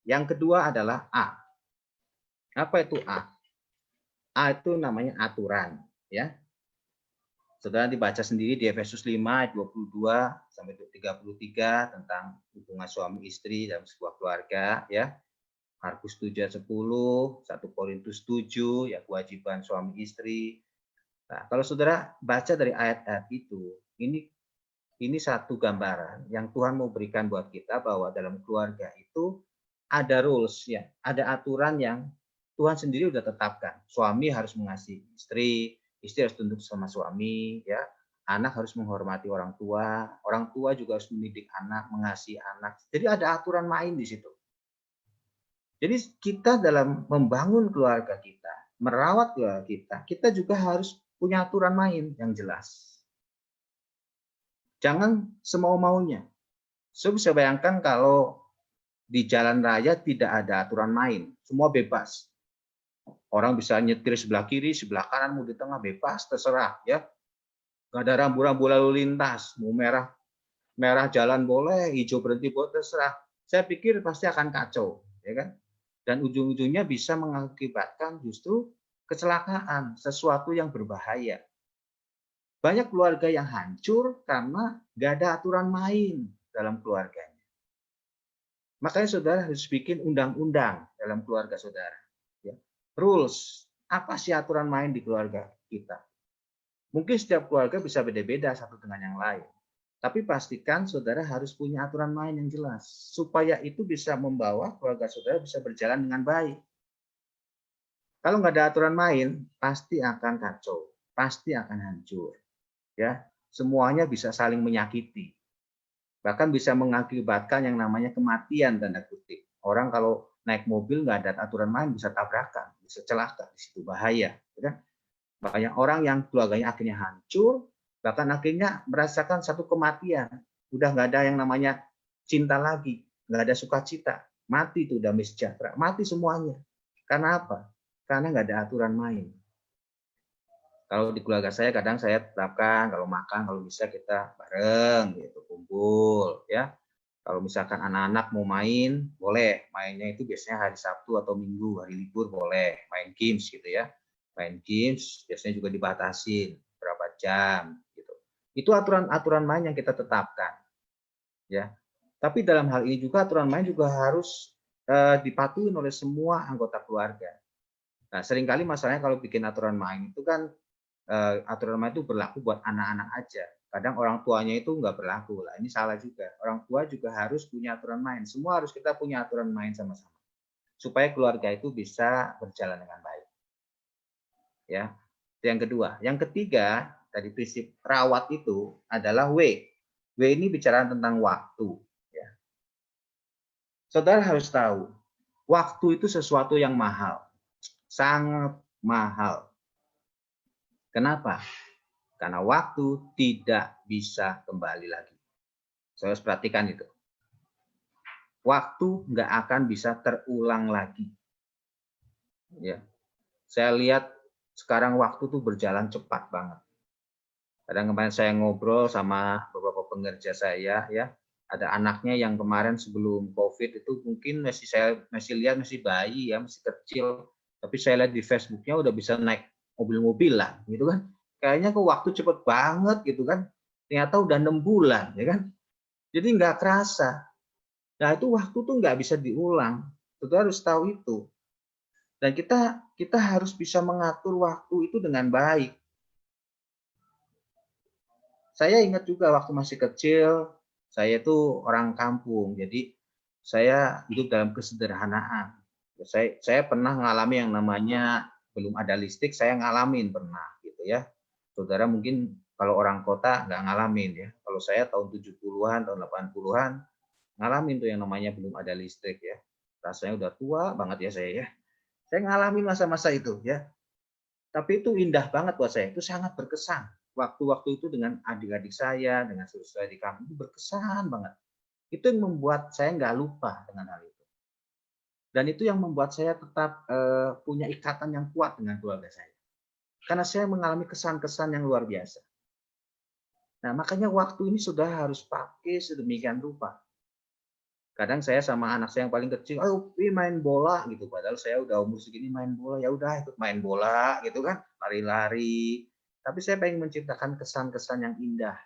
Yang kedua adalah A. Apa itu A? A itu namanya aturan, ya. Saudara dibaca sendiri di Efesus 5 ayat 22 sampai 33 tentang hubungan suami istri dalam sebuah keluarga, ya. Markus 7 ayat 10, 1 Korintus 7 ya kewajiban suami istri. Nah, kalau saudara baca dari ayat-ayat itu, ini satu gambaran yang Tuhan mau berikan buat kita bahwa dalam keluarga itu ada rules ya, ada aturan yang Tuhan sendiri udah tetapkan. Suami harus mengasihi istri, istri harus tunduk sama suami ya. Anak harus menghormati orang tua juga harus mendidik anak, mengasihi anak. Jadi ada aturan main di situ. Jadi kita dalam membangun keluarga kita, merawat keluarga kita juga harus punya aturan main yang jelas. Jangan semau-maunya. Saya bisa bayangkan kalau di jalan raya tidak ada aturan main, semua bebas. Orang bisa nyetir sebelah kiri, sebelah kanan, mau di tengah, bebas, terserah ya. Nggak ada rambu-rambu lalu lintas, mau merah jalan boleh, hijau berhenti boleh, terserah. Saya pikir pasti akan kacau, ya kan? Dan ujung-ujungnya bisa mengakibatkan justru kecelakaan, sesuatu yang berbahaya. Banyak keluarga yang hancur karena nggak ada aturan main dalam keluarganya. Makanya saudara harus bikin undang-undang dalam keluarga saudara. Ya. Rules, apa sih aturan main di keluarga kita? Mungkin setiap keluarga bisa beda-beda satu dengan yang lain. Tapi pastikan saudara harus punya aturan main yang jelas. Supaya itu bisa membawa keluarga saudara bisa berjalan dengan baik. Kalau nggak ada aturan main, pasti akan kacau. Pasti akan hancur. Ya, semuanya bisa saling menyakiti. Bahkan bisa mengakibatkan yang namanya kematian, tanda kutip. Orang kalau naik mobil nggak ada aturan main bisa tabrakan, bisa celaka, di situ bahaya. Ya. Banyak orang yang keluarganya akhirnya hancur, bahkan akhirnya merasakan satu kematian. Udah nggak ada yang namanya cinta lagi, nggak ada sukacita. Mati tuh damai sejahtera, mati semuanya. Karena apa? Karena nggak ada aturan main. Kalau di keluarga saya kadang saya tetapkan kalau makan kalau bisa kita bareng gitu, kumpul ya. Kalau misalkan anak-anak mau main, boleh. Mainnya itu biasanya hari Sabtu atau Minggu, hari libur boleh main games gitu ya. Main games biasanya juga dibatasin berapa jam gitu. Itu aturan-aturan main yang kita tetapkan. Ya. Tapi dalam hal ini juga aturan main juga harus dipatuhi oleh semua anggota keluarga. Nah, seringkali masalahnya kalau bikin aturan main itu kan aturan main itu berlaku buat anak-anak aja. Kadang orang tuanya itu nggak berlaku lah. Ini salah juga. Orang tua juga harus punya aturan main. Semua harus kita punya aturan main sama-sama. Supaya keluarga itu bisa berjalan dengan baik. Ya. Yang kedua. Yang ketiga, dari prinsip rawat itu adalah W. W ini bicara tentang waktu. Ya. Saudara harus tahu, waktu itu sesuatu yang mahal. Sangat mahal. Kenapa? Karena waktu tidak bisa kembali lagi. Saya harus perhatikan itu. Waktu nggak akan bisa terulang lagi. Ya, saya lihat sekarang waktu tuh berjalan cepat banget. Kadang kemarin saya ngobrol sama beberapa pengerja saya, ya, ada anaknya yang kemarin sebelum COVID itu mungkin saya masih lihat masih bayi ya, masih kecil. Tapi saya lihat di Facebooknya udah bisa naik mobil-mobil lah, gitu kan. Kayaknya kok waktu cepet banget gitu kan. Ternyata udah 6 bulan, ya kan. Jadi nggak kerasa. Nah itu waktu tuh nggak bisa diulang. Saudara harus tahu itu. Dan kita harus bisa mengatur waktu itu dengan baik. Saya ingat juga waktu masih kecil, saya itu orang kampung. Jadi saya hidup dalam kesederhanaan. Saya pernah mengalami yang namanya belum ada listrik, saya ngalamin pernah gitu ya. Saudara mungkin kalau orang kota nggak ngalamin ya. Kalau saya tahun 70-an, tahun 80-an ngalamin tuh yang namanya belum ada listrik ya. Rasanya udah tua banget ya saya ya. Saya ngalamin masa-masa itu ya. Tapi itu indah banget buat saya. Itu sangat berkesan. Waktu-waktu itu dengan adik-adik saya, dengan saudara di kampung itu berkesan banget. Itu yang membuat saya nggak lupa dengan hal itu. Dan itu yang membuat saya tetap punya ikatan yang kuat dengan keluarga saya. Karena saya mengalami kesan-kesan yang luar biasa. Nah, makanya waktu ini sudah harus pakai sedemikian rupa. Kadang saya sama anak saya yang paling kecil, ayo main bola gitu. Padahal saya udah umur segini main bola, ya udah ikut main bola gitu kan, lari-lari. Tapi saya pengen menciptakan kesan-kesan yang indah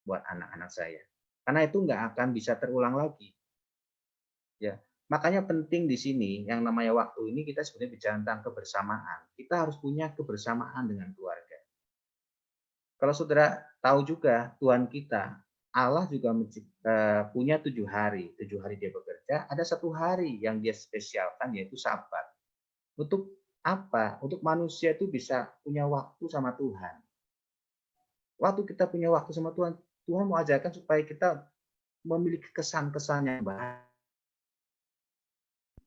buat anak-anak saya. Karena itu nggak akan bisa terulang lagi. Ya, makanya penting di sini yang namanya waktu ini kita sebenarnya bicara tentang kebersamaan. Kita harus punya kebersamaan dengan keluarga. Kalau saudara tahu juga Tuhan kita, Allah juga punya 7 hari. 7 hari dia bekerja, ada 1 hari yang dia spesialkan yaitu Sabat. Untuk apa? Untuk manusia itu bisa punya waktu sama Tuhan. Waktu kita punya waktu sama Tuhan, Tuhan mau ajarkan supaya kita memiliki kesan-kesan yang baik.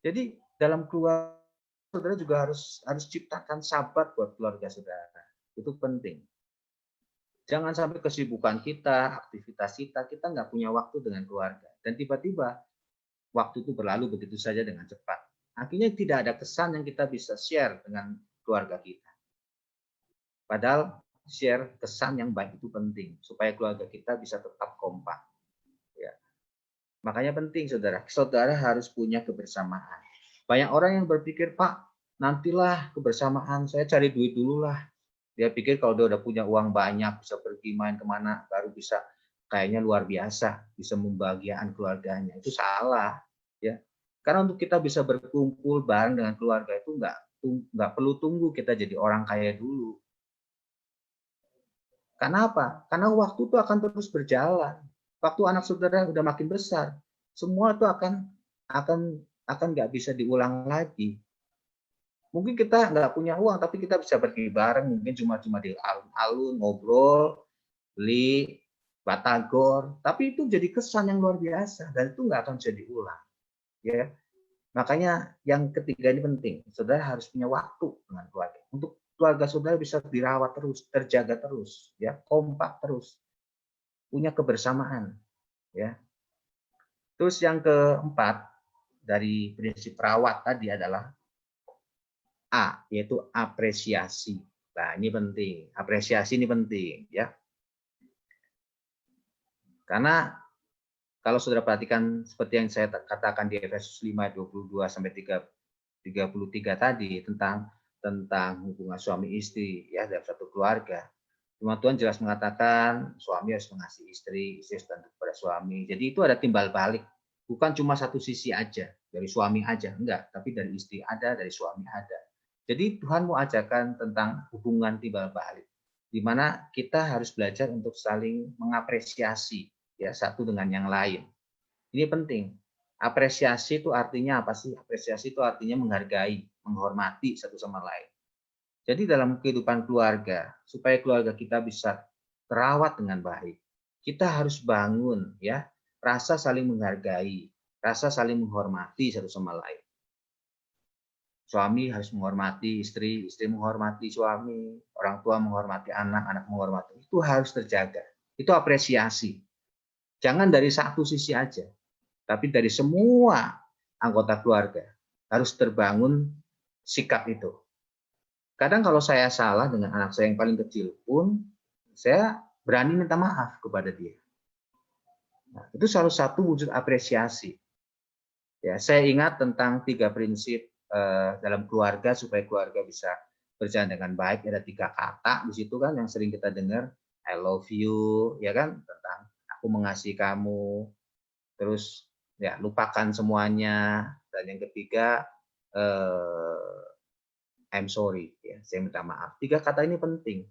Jadi dalam keluarga, saudara juga harus ciptakan sahabat buat keluarga saudara. Itu penting. Jangan sampai kesibukan kita, aktivitas kita nggak punya waktu dengan keluarga. Dan tiba-tiba waktu itu berlalu begitu saja dengan cepat. Akhirnya tidak ada kesan yang kita bisa share dengan keluarga kita. Padahal share kesan yang baik itu penting supaya keluarga kita bisa tetap kompak. Ya. Makanya penting saudara harus punya kebersamaan. Banyak orang yang berpikir, Pak, nantilah kebersamaan, saya cari duit dulu lah. Dia pikir kalau dia udah punya uang banyak, bisa pergi main kemana, baru bisa kayaknya luar biasa, bisa membahagiakan keluarganya. Itu salah, ya. Karena untuk kita bisa berkumpul bareng dengan keluarga itu nggak perlu tunggu kita jadi orang kaya dulu. Karena apa? Karena waktu itu akan terus berjalan. Waktu anak saudara udah makin besar, semua itu akan nggak bisa diulang lagi. Mungkin kita nggak punya uang, tapi kita bisa pergi bareng, mungkin cuma di alun-alun, ngobrol, beli, batagor, tapi itu jadi kesan yang luar biasa, dan itu nggak akan bisa diulang. Ya. Makanya yang ketiga ini penting, saudara harus punya waktu dengan keluarga. Untuk keluarga saudara bisa dirawat terus, terjaga terus, ya, kompak terus, punya kebersamaan. Ya. Terus yang keempat, dari prinsip rawat tadi adalah A, yaitu apresiasi. Nah, ini penting. Apresiasi ini penting, ya. Karena kalau saudara perhatikan seperti yang saya katakan di Efesus 5:22 sampai 33 tadi tentang hubungan suami istri ya dalam satu keluarga. Firman Tuhan jelas mengatakan suami harus mengasihi istri, istri harus tunduk kepada suami. Jadi itu ada timbal balik. Bukan cuma satu sisi aja, dari suami aja, enggak, tapi dari istri ada, dari suami ada. Jadi Tuhan mau ajarkan tentang hubungan timbal balik, di mana kita harus belajar untuk saling mengapresiasi ya satu dengan yang lain. Ini penting. Apresiasi itu artinya apa sih? Apresiasi itu artinya menghargai, menghormati satu sama lain. Jadi dalam kehidupan keluarga, supaya keluarga kita bisa terawat dengan baik, kita harus bangun ya rasa saling menghargai, rasa saling menghormati satu sama lain. Suami harus menghormati istri, istri menghormati suami, orang tua menghormati anak, anak menghormati. Itu harus terjaga. Itu apresiasi. Jangan dari satu sisi aja, tapi dari semua anggota keluarga harus terbangun sikap itu. Kadang kalau saya salah dengan anak saya yang paling kecil pun, saya berani minta maaf kepada dia. Nah, itu salah satu wujud apresiasi. Ya, saya ingat tentang 3 prinsip dalam keluarga supaya keluarga bisa berjalan dengan baik. Ada 3 kata di situ kan yang sering kita dengar, I love you, ya kan, tentang aku mengasihi kamu. Terus ya lupakan semuanya. Dan yang ketiga, I'm sorry, ya, saya minta maaf. 3 kata ini penting.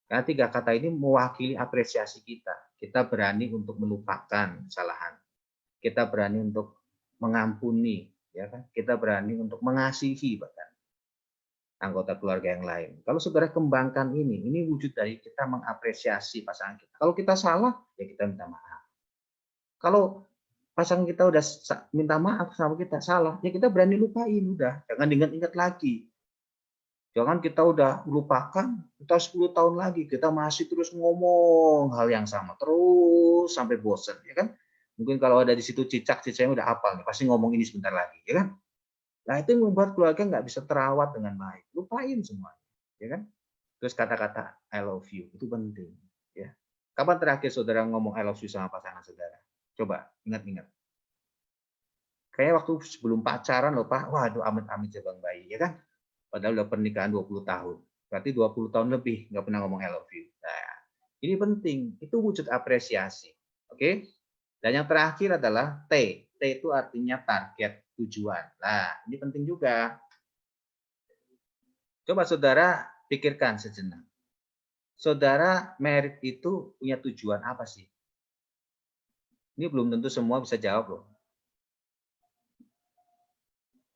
Karena 3 kata ini mewakili apresiasi kita. Kita berani untuk melupakan kesalahan. Kita berani untuk mengampuni, ya kan? Kita berani untuk mengasihi bahkan anggota keluarga yang lain. Kalau saudara kembangkan ini wujud dari kita mengapresiasi pasangan kita. Kalau kita salah, ya kita minta maaf. Kalau pasangan kita udah minta maaf sama kita salah, ya kita berani lupain, udah. Jangan diingat-ingat lagi. Jangan kita udah melupakan, kita 10 tahun lagi, kita masih terus ngomong hal yang sama, terus sampai bosan, ya kan? Mungkin kalau ada di situ cicak-cicaknya udah hafal nih, pasti ngomong ini sebentar lagi, ya kan? Nah itu yang membuat keluarga nggak bisa terawat dengan baik. Lupain semua, ya kan? Terus kata-kata I love you itu penting, ya. Kapan terakhir saudara ngomong I love you sama pasangan saudara? Coba ingat-ingat. Kayak waktu sebelum pacaran loh Pak, waduh amit-amit jabang bayi, ya kan? Padahal udah pernikahan 20 tahun. Berarti 20 tahun lebih nggak pernah ngomong I love you. Nah, ini penting. Itu wujud apresiasi. Oke? Dan yang terakhir adalah T. T itu artinya target, tujuan. Nah, ini penting juga. Coba saudara pikirkan sejenak. Saudara merit itu punya tujuan apa sih? Ini belum tentu semua bisa jawab loh.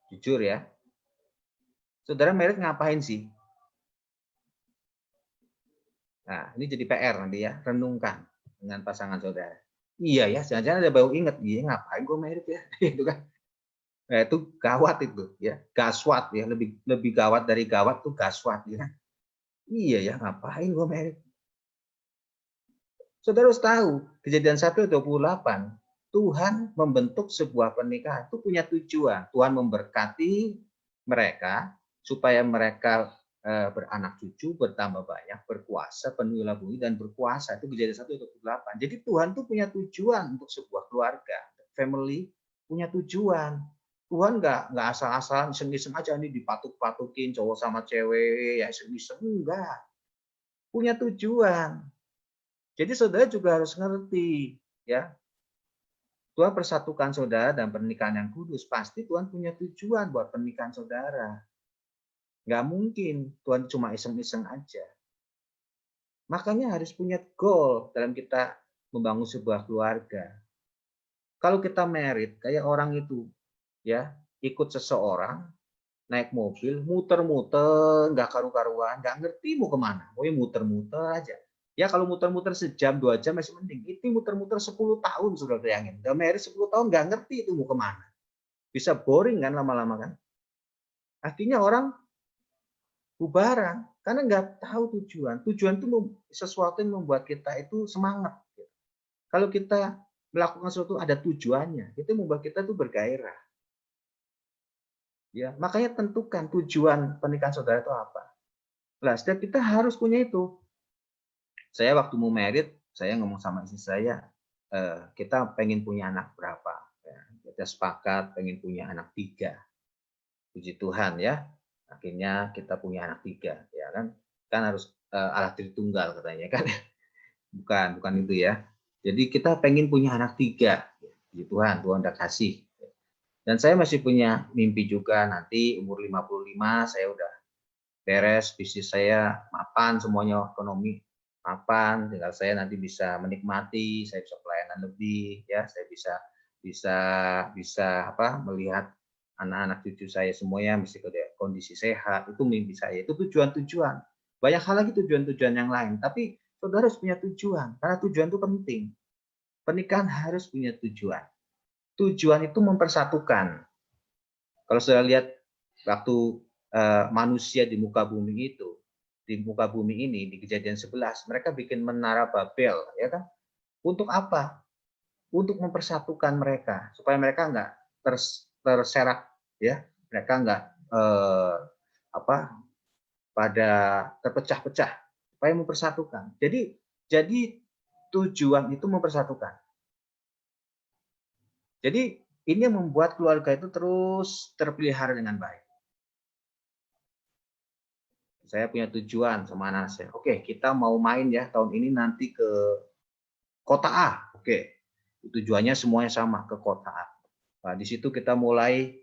Jujur ya. Saudara merit ngapain sih? Nah, ini jadi PR nanti ya, renungkan dengan pasangan saudara. Iya ya, jangan-jangan ada baru ingat, iya ngapain gue merit ya, itu kan. Nah, itu gawat itu ya, gaswat ya, lebih gawat dari gawat tuh gaswat ya. Iya ya, ngapain gue merit. Saudara harus tahu, Kejadian 1:28, Tuhan membentuk sebuah pernikahan itu punya tujuan. Tuhan memberkati mereka supaya mereka beranak cucu, bertambah banyak, berkuasa, penuhilah bumi dan berkuasa. Itu Kejadian 1:28. Jadi Tuhan tuh punya tujuan untuk sebuah keluarga, family punya tujuan. Tuhan nggak asal-asalan iseng-iseng aja nih dipatuk-patukin cowok sama cewek ya iseng-iseng, enggak. Punya tujuan. Jadi saudara juga harus ngerti ya. Tuhan persatukan saudara dan pernikahan yang kudus. Pasti Tuhan punya tujuan buat pernikahan saudara. Nggak mungkin Tuhan cuma iseng-iseng aja. Makanya harus punya goal dalam kita membangun sebuah keluarga. Kalau kita married kayak orang itu ya, ikut seseorang naik mobil, muter-muter, nggak karu-karuan, nggak ngerti mau kemana. Pokoknya muter-muter aja. Ya kalau muter-muter sejam, 2 jam masih mending. Itu muter-muter 10 tahun sudah bayangin. Udah married 10 tahun nggak ngerti itu mau kemana. Bisa boring kan lama-lama kan. Akhirnya orang bubaran karena nggak tahu tujuan. Tujuan itu sesuatu yang membuat kita itu semangat. Kalau kita melakukan sesuatu ada tujuannya, itu membuat kita tuh bergairah. Ya, makanya tentukan tujuan pernikahan saudara itu apa. Nah, setiap kita harus punya itu. Saya waktu mau merit, saya ngomong sama istri saya, kita pengen punya anak berapa? Ya, kita sepakat pengen punya anak 3. Puji Tuhan ya, akhirnya kita punya anak 3, ya kan? Kan harus anak tritunggal katanya kan? Bukan itu ya. Jadi kita pengen punya anak 3. Puji Tuhan, Tuhan udah kasih. Dan saya masih punya mimpi juga nanti umur 55 saya udah beres, bisnis saya mapan semuanya ekonomi mapan, tinggal saya nanti bisa menikmati, saya bisa pelayanan lebih ya, saya bisa melihat anak-anak cucu saya semuanya mesti kondisi sehat, itu mimpi saya, itu tujuan-tujuan. Banyak hal lagi tujuan-tujuan yang lain, tapi saudara harus punya tujuan, karena tujuan itu penting. Pernikahan harus punya tujuan. Tujuan itu mempersatukan. Kalau saudara lihat waktu manusia di muka bumi itu, di muka bumi ini di Kejadian 11, mereka bikin menara Babel, ya kan? Untuk apa? Untuk mempersatukan mereka supaya mereka nggak terserak, ya, mereka nggak pada terpecah-pecah, supaya mempersatukan. Jadi tujuan itu mempersatukan. Jadi ini yang membuat keluarga itu terus terpelihara dengan baik. Saya punya tujuan sama anak saya. Oke, kita mau main ya tahun ini nanti ke kota A. Oke, tujuannya semuanya sama, ke kota A. Nah, di situ kita mulai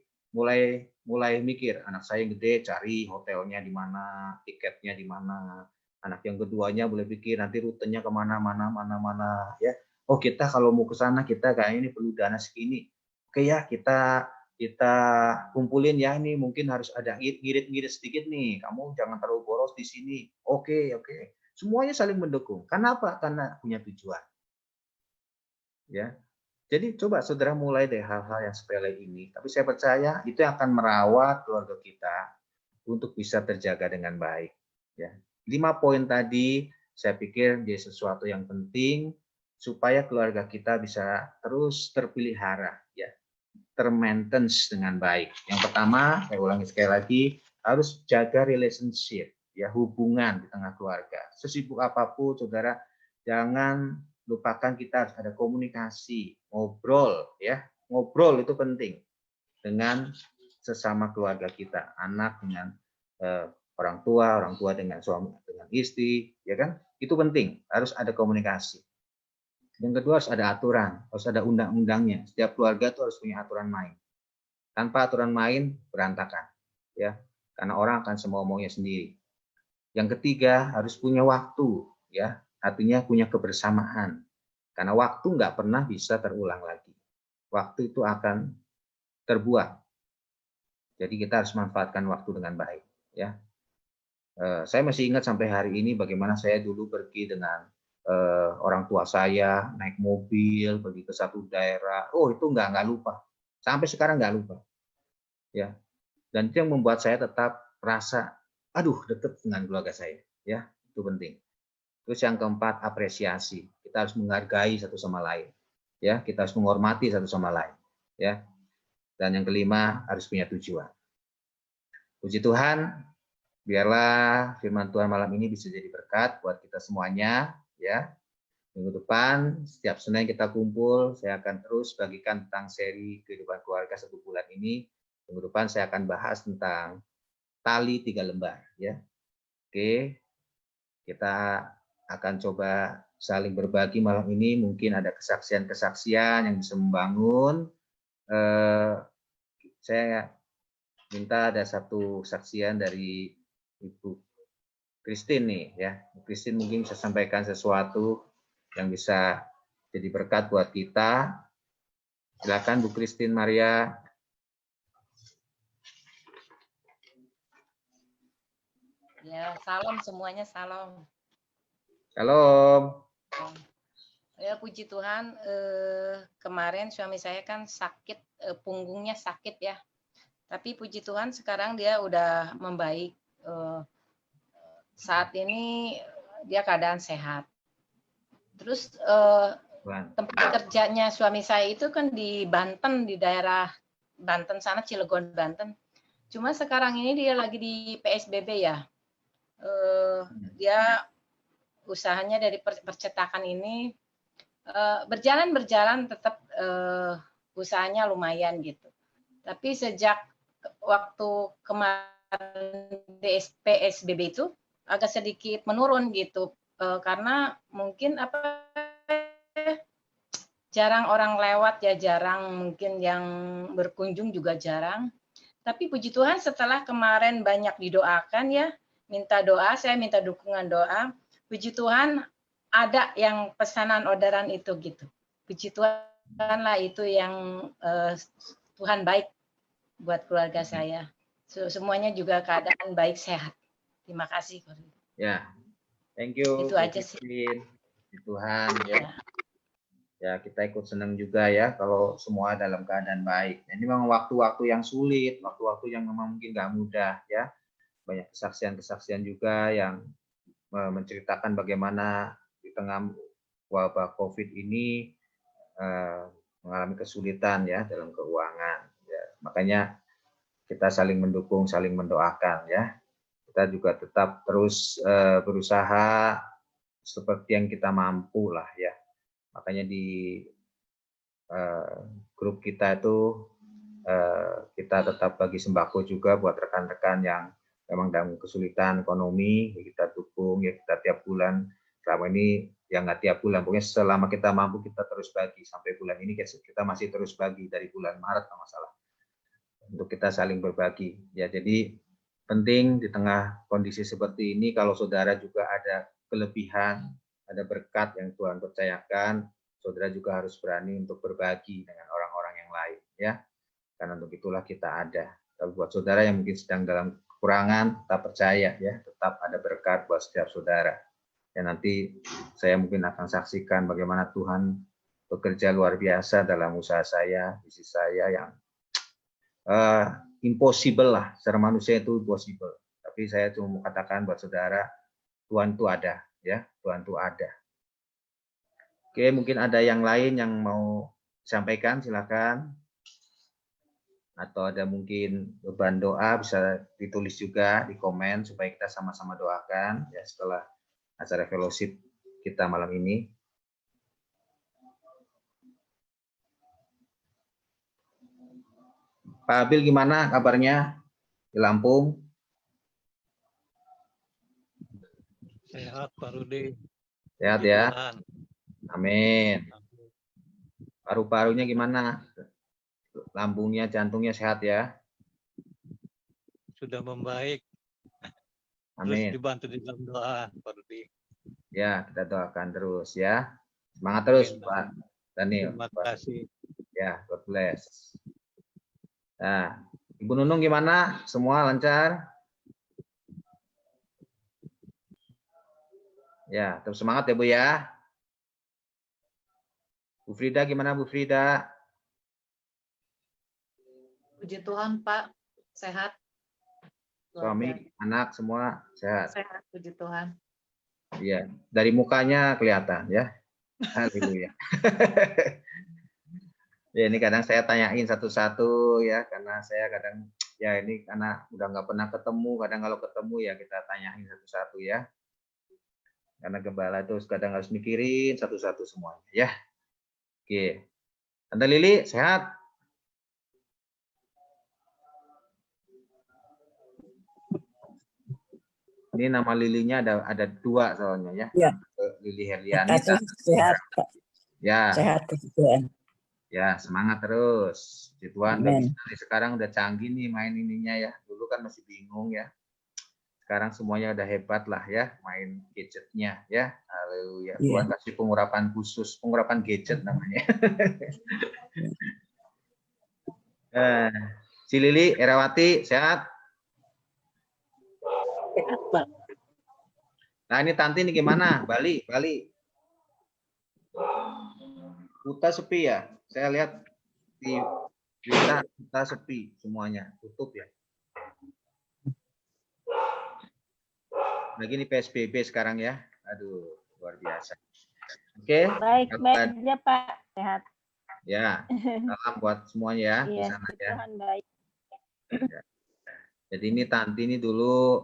mikir. Anak saya yang gede cari hotelnya di mana, tiketnya di mana. Anak yang keduanya boleh pikir nanti rutenya kemana mana ya. Oh, kita kalau mau ke sana kita kayaknya ini perlu dana segini. Oke ya, kita kumpulin ya, ini mungkin harus ada ngirit-ngirit sedikit nih, kamu jangan terlalu boros di sini. Oke. Semuanya saling mendukung. Karena apa? Karena punya tujuan. Ya. Jadi coba saudara mulai dari hal-hal yang sepele ini, tapi saya percaya itu akan merawat keluarga kita untuk bisa terjaga dengan baik. Ya. 5 poin tadi saya pikir jadi sesuatu yang penting supaya keluarga kita bisa terus terpelihara, ya. Termaintenance dengan baik. Yang pertama, saya ulangi sekali lagi, harus jaga relationship, ya, hubungan di tengah keluarga. Sesibuk apapun, saudara, jangan lupakan kita harus ada komunikasi, ngobrol, ya, ngobrol itu penting dengan sesama keluarga kita, anak dengan orang tua dengan suami, dengan istri, ya kan? Itu penting, harus ada komunikasi. Yang kedua harus ada aturan, harus ada undang-undangnya. Setiap keluarga itu harus punya aturan main. Tanpa aturan main berantakan, ya, karena orang akan semau maunya sendiri. Yang ketiga harus punya waktu, ya, artinya punya kebersamaan. Karena waktu nggak pernah bisa terulang lagi. Waktu itu akan terbuang. Jadi kita harus manfaatkan waktu dengan baik, ya. Saya masih ingat sampai hari ini bagaimana saya dulu pergi dengan orang tua saya naik mobil pergi ke satu daerah. Oh, itu nggak lupa. Sampai sekarang nggak lupa. Ya. Dan itu yang membuat saya tetap rasa, aduh, dekat dengan keluarga saya. Ya, itu penting. Terus yang keempat, apresiasi. Kita harus menghargai satu sama lain. Ya, kita harus menghormati satu sama lain. Ya. Dan yang kelima, harus punya tujuan. Puji Tuhan, biarlah firman Tuhan malam ini bisa jadi berkat buat kita semuanya, ya. Minggu depan, setiap Senin kita kumpul, saya akan terus bagikan tentang seri kehidupan keluarga 1 bulan ini. Minggu depan saya akan bahas tentang tali 3 lembar, ya. Oke, kita akan coba saling berbagi malam ini. Mungkin ada kesaksian-kesaksian yang bisa membangun. Saya minta ada satu kesaksian dari Ibu Christine nih, ya. Bu Christine mungkin bisa sampaikan sesuatu yang bisa jadi berkat buat kita. Silakan Bu Christine Maria. Ya, salam semuanya, salam. Shalom. Ya, puji Tuhan, kemarin suami saya kan sakit, punggungnya sakit ya. Tapi puji Tuhan sekarang dia udah membaik. Saat ini dia keadaan sehat. Terus tempat kerjanya suami saya itu kan di Banten, di daerah Banten sana, Cilegon, Banten. Cuma sekarang ini dia lagi di PSBB ya. Dia usahanya dari percetakan ini berjalan tetap usahanya lumayan gitu. Tapi sejak waktu kemarin PSBB itu agak sedikit menurun gitu, karena mungkin jarang orang lewat ya, jarang mungkin yang berkunjung juga jarang. Tapi puji Tuhan setelah kemarin banyak didoakan ya, minta doa, saya minta dukungan doa. Puji Tuhan ada yang pesanan orderan itu gitu. Puji Tuhan lah itu yang Tuhan baik buat keluarga saya. Semuanya juga keadaan baik sehat. Terima kasih. Ya, thank you. Itu aja sih. Tuhan ya. Ya, kita ikut senang juga ya kalau semua dalam keadaan baik. Ini memang waktu-waktu yang sulit, waktu-waktu yang memang mungkin nggak mudah ya. Banyak kesaksian-kesaksian juga yang menceritakan bagaimana di tengah wabah COVID ini mengalami kesulitan ya dalam keuangan. Ya, makanya kita saling mendukung, saling mendoakan ya. Kita juga tetap terus berusaha seperti yang kita mampu lah ya. Makanya di grup kita itu kita tetap bagi sembako juga buat rekan-rekan yang memang dalam kesulitan ekonomi, ya kita dukung ya, kita tiap bulan. Selama ini ya nggak tiap bulan, pokoknya selama kita mampu kita terus bagi. Sampai bulan ini kita masih terus bagi dari bulan Maret nggak masalah. Untuk kita saling berbagi. Ya, jadi penting di tengah kondisi seperti ini kalau saudara juga ada kelebihan, ada berkat yang Tuhan percayakan, saudara juga harus berani untuk berbagi dengan orang-orang yang lain ya. Karena untuk itulah kita ada. Tapi buat saudara yang mungkin sedang dalam kekurangan, tetap percaya ya, tetap ada berkat buat setiap saudara. Ya, nanti saya mungkin akan saksikan bagaimana Tuhan bekerja luar biasa dalam usaha saya, bisnis saya yang impossible lah, secara manusia itu impossible. Tapi saya cuma mau katakan buat saudara, Tuhan itu ada ya, Tuhan itu ada. Oke, mungkin ada yang lain yang mau sampaikan, silakan. Atau ada mungkin beban doa bisa ditulis juga di komen supaya kita sama-sama doakan ya setelah acara fellowship kita malam ini. Pak Abil gimana kabarnya di Lampung? Sehat Pak Rudi. Sehat ya. Amin. Paru-parunya gimana? Lambungnya, jantungnya sehat ya? Sudah membaik. Amin. Terus dibantu di dalam doa Pak Rudi. Ya, kita doakan terus ya. Semangat terus Pak Daniel. Terima kasih. Ya, God bless. Nah, Ibu Nunung gimana? Semua lancar? Ya, terus semangat ya Bu ya. Bu Frida gimana Bu Frida? Puji Tuhan, Pak. Sehat. Suami, anak semua sehat. Sehat, puji Tuhan. Iya, dari mukanya kelihatan ya. Haleluya. Ya ini kadang saya tanyain satu-satu ya, karena saya kadang ya ini karena udah nggak pernah ketemu, kadang kalau ketemu ya kita tanyain satu-satu ya. Karena gembala itu kadang harus mikirin satu-satu semuanya ya. Oke. Tante Lili sehat? Ini nama lilinya ada dua soalnya ya. Ya. Lili Herliani. Sehat, Pak. Ya. Sehat, Tuhan. Ya, semangat terus. Tuhan udah Amen. bisa nih, sekarang udah canggih nih main ininya ya. Dulu kan masih bingung ya. Sekarang semuanya udah hebat lah ya, main gadgetnya ya. Haleluya. Iya. Tuhan kasih pengurapan khusus, pengurapan gadget namanya. Si Lili Erawati sehat? Sehat, Pak. Nah ini Tanti ini gimana? Bali. Kuta sepi ya? Saya lihat di Kuta sepi semuanya, tutup ya. Lagi ini PSBB sekarang ya. Aduh, luar biasa. Oke. Baik aja Pak, sehat. Ya, salam buat semuanya ya di Iya, sana ya. Tuhan baik. Ya. Jadi ini Tanti ini dulu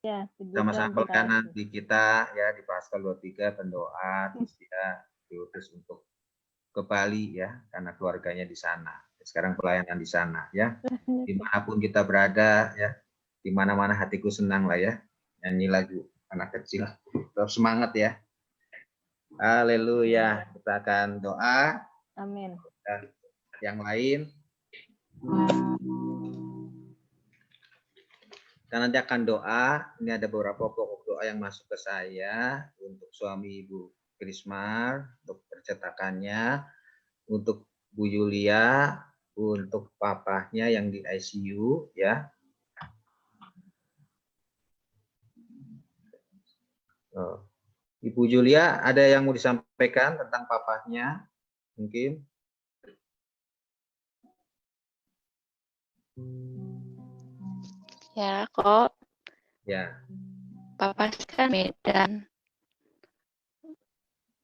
Ya, puji sama-sama Tuhan, pelayanan terima di kita ya di Paskal 23 pendoa terus dia diutus untuk ke Bali ya karena keluarganya di sana. Sekarang pelayanan di sana ya. Dimanapun kita berada ya, dimana-mana hatiku senang lah ya. Nyanyi lagu anak kecil. Tetap semangat ya. Haleluya. Kita akan doa. Amin. Dan yang lain. Kita nanti akan doa. Ini ada beberapa pokok doa yang masuk ke saya untuk suami Ibu Krismar, untuk percetakannya, untuk Bu Yulia, untuk papahnya yang di ICU ya. Ibu Julia, ada yang mau disampaikan tentang papahnya? Mungkin. Ya, kok. Ya. Papa kan Medan.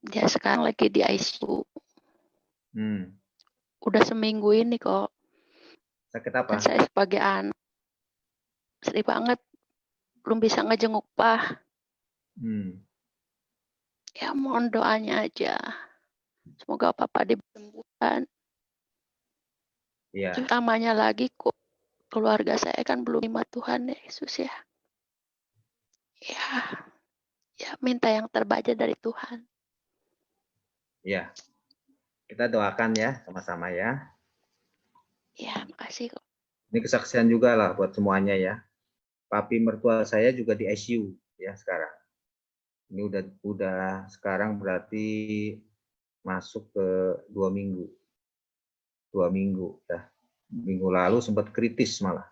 Dia sekarang lagi di ICU. Udah seminggu ini kok. Sakit apa? Dan saya sebagai anak sedih banget. Belum bisa ngejenguk Pak. Ya mohon doanya aja. Semoga Papa disembuhkan. Iya. Utamanya lagi kok keluarga saya kan belum terima Tuhan Yesus ya. Ya minta yang terbaik dari Tuhan. Iya. Kita doakan ya sama-sama ya. Ya, makasih kok. Ini kesaksian juga lah buat semuanya ya. Papi mertua saya juga di ICU ya sekarang. Ini udah sekarang berarti masuk ke 2 minggu. 2 minggu ya. Minggu lalu sempat kritis malah.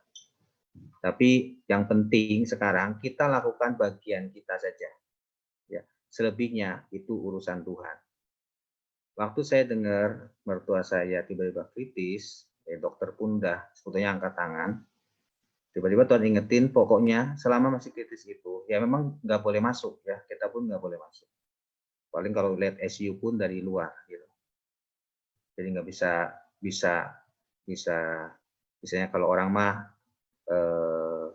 Tapi yang penting sekarang kita lakukan bagian kita saja. Ya, selebihnya itu urusan Tuhan. Waktu saya dengar mertua saya tiba-tiba kritis, dokter pun udah sebetulnya angkat tangan. Tiba-tiba Tuhan ingetin, pokoknya selama masih kritis itu, ya memang nggak boleh masuk ya, kita pun nggak boleh masuk. Paling kalau lihat ICU pun dari luar gitu. Jadi nggak misalnya kalau orang mah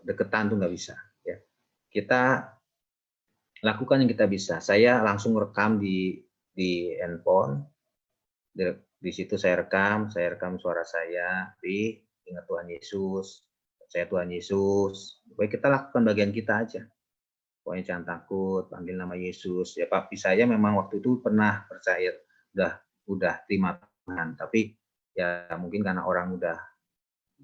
deketan tuh nggak bisa. Ya. Kita lakukan yang kita bisa. Saya langsung rekam di handphone. Di situ saya rekam suara saya, ingat Tuhan Yesus. Saya Tuhan Yesus, baik kita lakukan bagian kita aja. Pokoknya jangan takut, panggil nama Yesus. Ya papi saya memang waktu itu pernah percaya, udah terima Tuhan. Tapi ya mungkin karena orang udah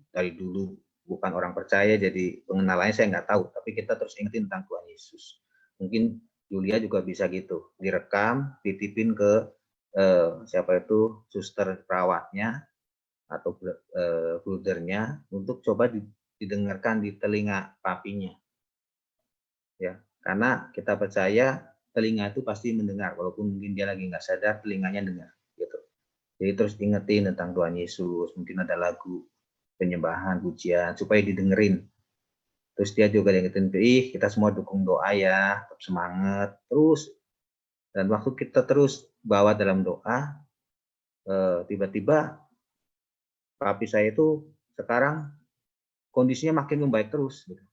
dari dulu bukan orang percaya, jadi pengenalannya saya nggak tahu. Tapi kita terus ingetin tentang Tuhan Yesus. Mungkin Julia juga bisa gitu, direkam, titipin ke siapa itu suster perawatnya atau brudernya untuk coba didengarkan di telinga papinya, ya karena kita percaya telinga itu pasti mendengar, walaupun mungkin dia lagi nggak sadar, telinganya dengar gitu. Jadi terus ingetin tentang Tuhan Yesus, mungkin ada lagu penyembahan, pujian supaya didengerin. Terus dia juga ingetin, kita semua dukung doa ya, tetap semangat terus. Dan waktu kita terus bawa dalam doa, tiba-tiba papi saya itu sekarang kondisinya makin membaik terus gitu.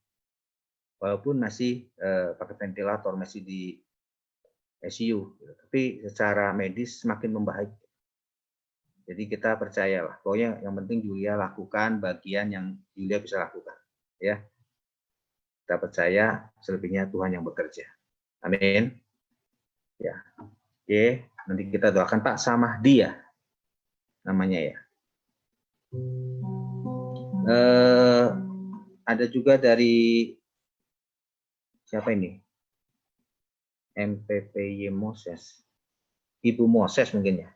Walaupun masih pakai ventilator, masih di ICU gitu. Tapi secara medis semakin membaik. Jadi kita percayalah, pokoknya yang penting Julia lakukan bagian yang Julia bisa lakukan, ya. Kita percaya, selebihnya Tuhan yang bekerja. Amin. Ya, oke. Nanti kita doakan Pak sama dia, namanya ya. Ada juga dari siapa ini? MPPY Moses, Ibu Moses mungkin ya.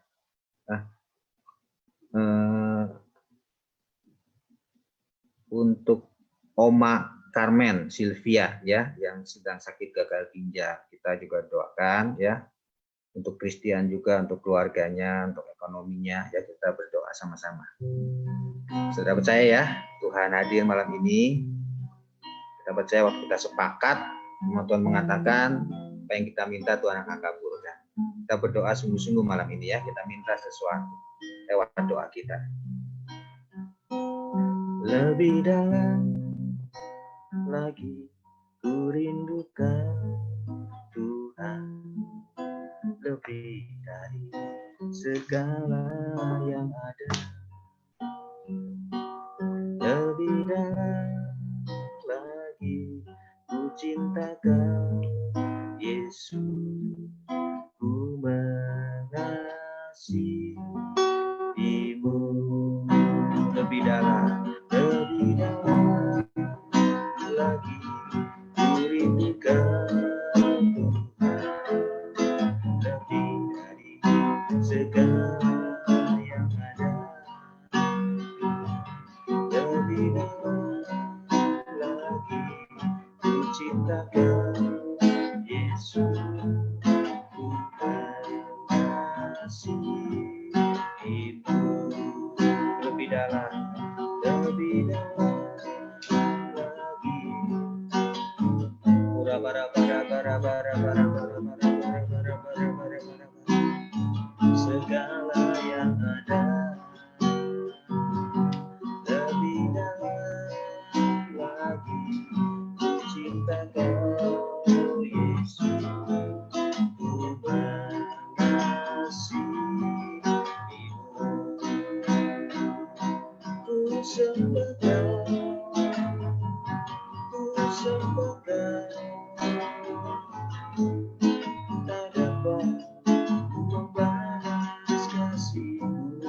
Untuk Oma Carmen Sylvia ya, yang sedang sakit gagal ginjal, kita juga doakan ya. Untuk Christian juga, untuk keluarganya, untuk ekonominya, ya kita berdoa sama-sama. Saudara percaya ya, Tuhan hadir malam ini. Kita percaya waktu kita sepakat, Tuhan mengatakan apa yang kita minta Tuhan akan kabulkan. Kita berdoa sungguh-sungguh malam ini ya, kita minta sesuatu lewat doa kita. Lebih dalam lagi ku rindukan Tuhan, lebih dari segala yang ada, lebih dalam lagi ku cinta Kau Yesus, ku mengasihimu, lebih dalam lagi ku rindukan Tuhan, lebih dari segala yang ada, lebih dalam lagi ku cinta Kau Yesus, ku mengasihimu, lebih dalam lagi. Segala yang ada, lebih dalam lagi ku cinta Kau Yesus, ku mengasihimu, ku sembah Kau, ku sembah Kau, tak dapat ku membalas kasih-Mu,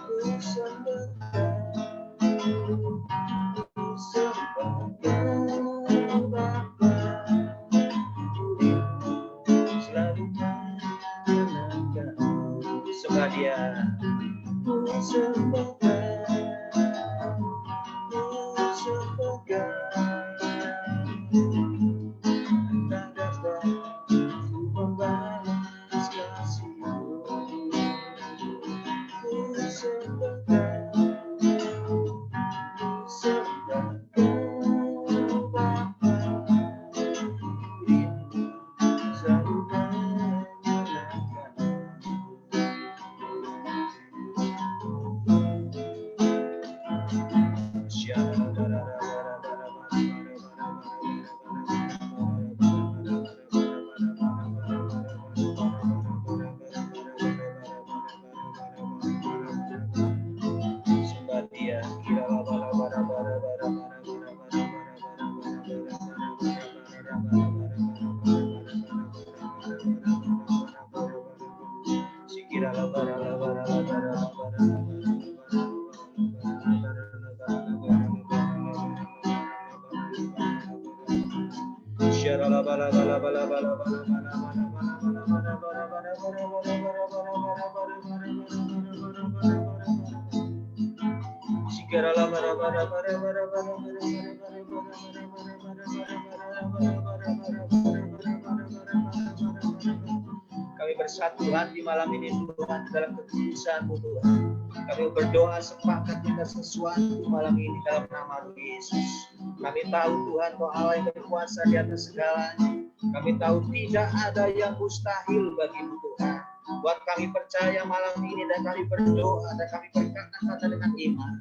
ku sembah Kau, ku sembah Kau Bapa, ku rindu selalu menyenangkan, sembah Dia, ku sembah Kau, ku sembah Kau, tak dapat ku membalas kasih-Mu, ku sembah Kau, ku sembah Kau Bapa, ku rindu selalu menyenangkan. Sembah Dia, persatuan di malam ini Tuhan dalam kekudusan-Mu Tuhan. Kami berdoa sepakat minta sesuatu malam ini dalam nama Tuhan Yesus. Kami tahu Tuhan bahwa Allah yang berkuasa di atas segalanya. Kami tahu tidak ada yang mustahil bagi-Mu Tuhan. Buat kami percaya malam ini dan kami berdoa dan kami berkata-kata dengan iman.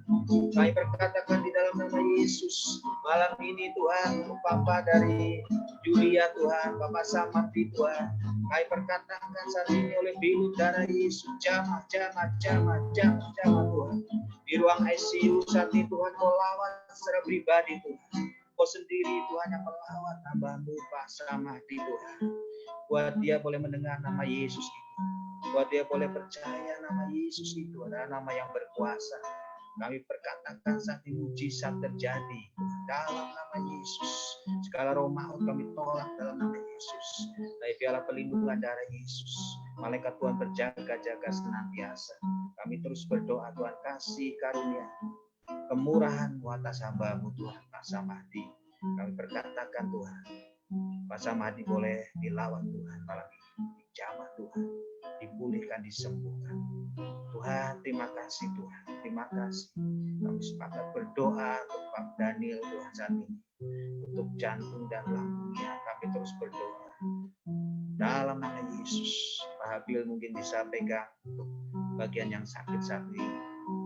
Kami berkatakan di dalam nama Yesus. Malam ini Tuhan, untuk Papa dari Julia Tuhan, Papa Samati Tuhan. Kami perkatakan saat ini oleh bilu darah Yesus. Jamah Tuhan. Di ruang ICU saat ini Tuhan kau lawan secara pribadi Tuhan. Kau sendiri Tuhan yang melawat hamba-Mu Pak Samati Tuhan. Buat dia boleh mendengar nama Yesus itu. Buat dia boleh percaya nama Yesus itu adalah nama yang berkuasa. Kami perkatakan saat ini mujizat terjadi dalam nama Yesus. Segala roh maut kami tolak dalam nama Yesus. Dari piala pelindungan darah Yesus. Malaikat Tuhan berjaga-jaga senantiasa. Kami terus berdoa Tuhan kasih karunia. Kemurahan atas hamba-Mu Tuhan Pak Samadi. Kami perkatakan Tuhan. Pak Samadi boleh dilawan Tuhan malam ini. Dijamah Tuhan. Dipulihkan, disembuhkan. Tuhan, terima kasih Tuhan. Terima kasih. Kami sepakat berdoa untuk Pak Daniel Tuhan saat ini. Untuk jantung dan lambungnya kami terus berdoa. Dalam nama Yesus. Pak Habil mungkin bisa pegang untuk bagian yang sakit saat ini.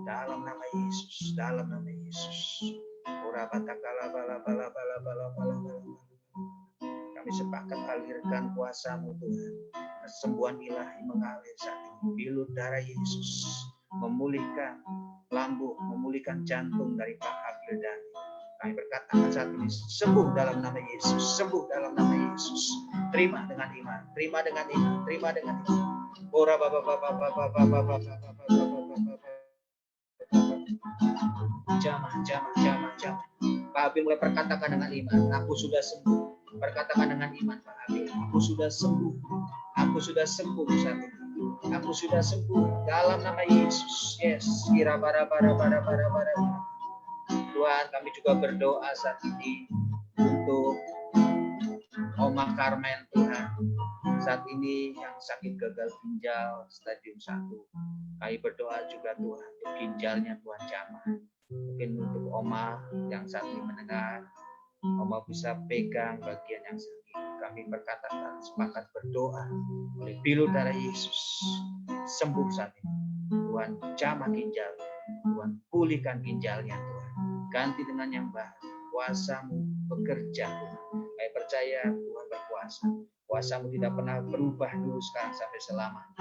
Dalam nama Yesus. Dalam nama Yesus. Kami sepakat alirkan kuasa-Mu Tuhan. Kesembuhan ilahi mengalir saat ini. Bilut darah Yesus memulihkan lambung, memulihkan jantung dari Pak Habil dan kami berkatakan saat ini sembuh dalam nama Yesus, sembuh dalam nama Yesus. Terima dengan iman, terima dengan iman, terima dengan iman. Ora baba jamah. Pak Habil mulai perkatakan dengan iman, aku sudah sembuh. Perkatakan dengan iman Pak Habil, aku sudah sembuh. Aku sudah sembuh saat ini. Aku sudah sembuh dalam nama Yesus. Yes, kira bara. Tuhan, kami juga berdoa saat ini untuk Oma Carmen Tuhan. Saat ini yang sakit gagal ginjal stadium 1. Kami berdoa juga Tuhan untuk ginjalnya Tuhan jamah. Mungkin untuk Oma yang saat ini mendengar, Oma bisa pegang bagian yang sakit. Kami berkatakan sepakat berdoa oleh bilu darah Yesus. Sembuh saat ini. Tuhan jamah ginjal. Tuhan pulihkan ginjalnya Tuhan. Ganti dengan yang baru. Kuasa-Mu bekerja Tuhan. Kami percaya Tuhan berkuasa. Kuasa-Mu tidak pernah berubah dulu sekarang sampai selamanya.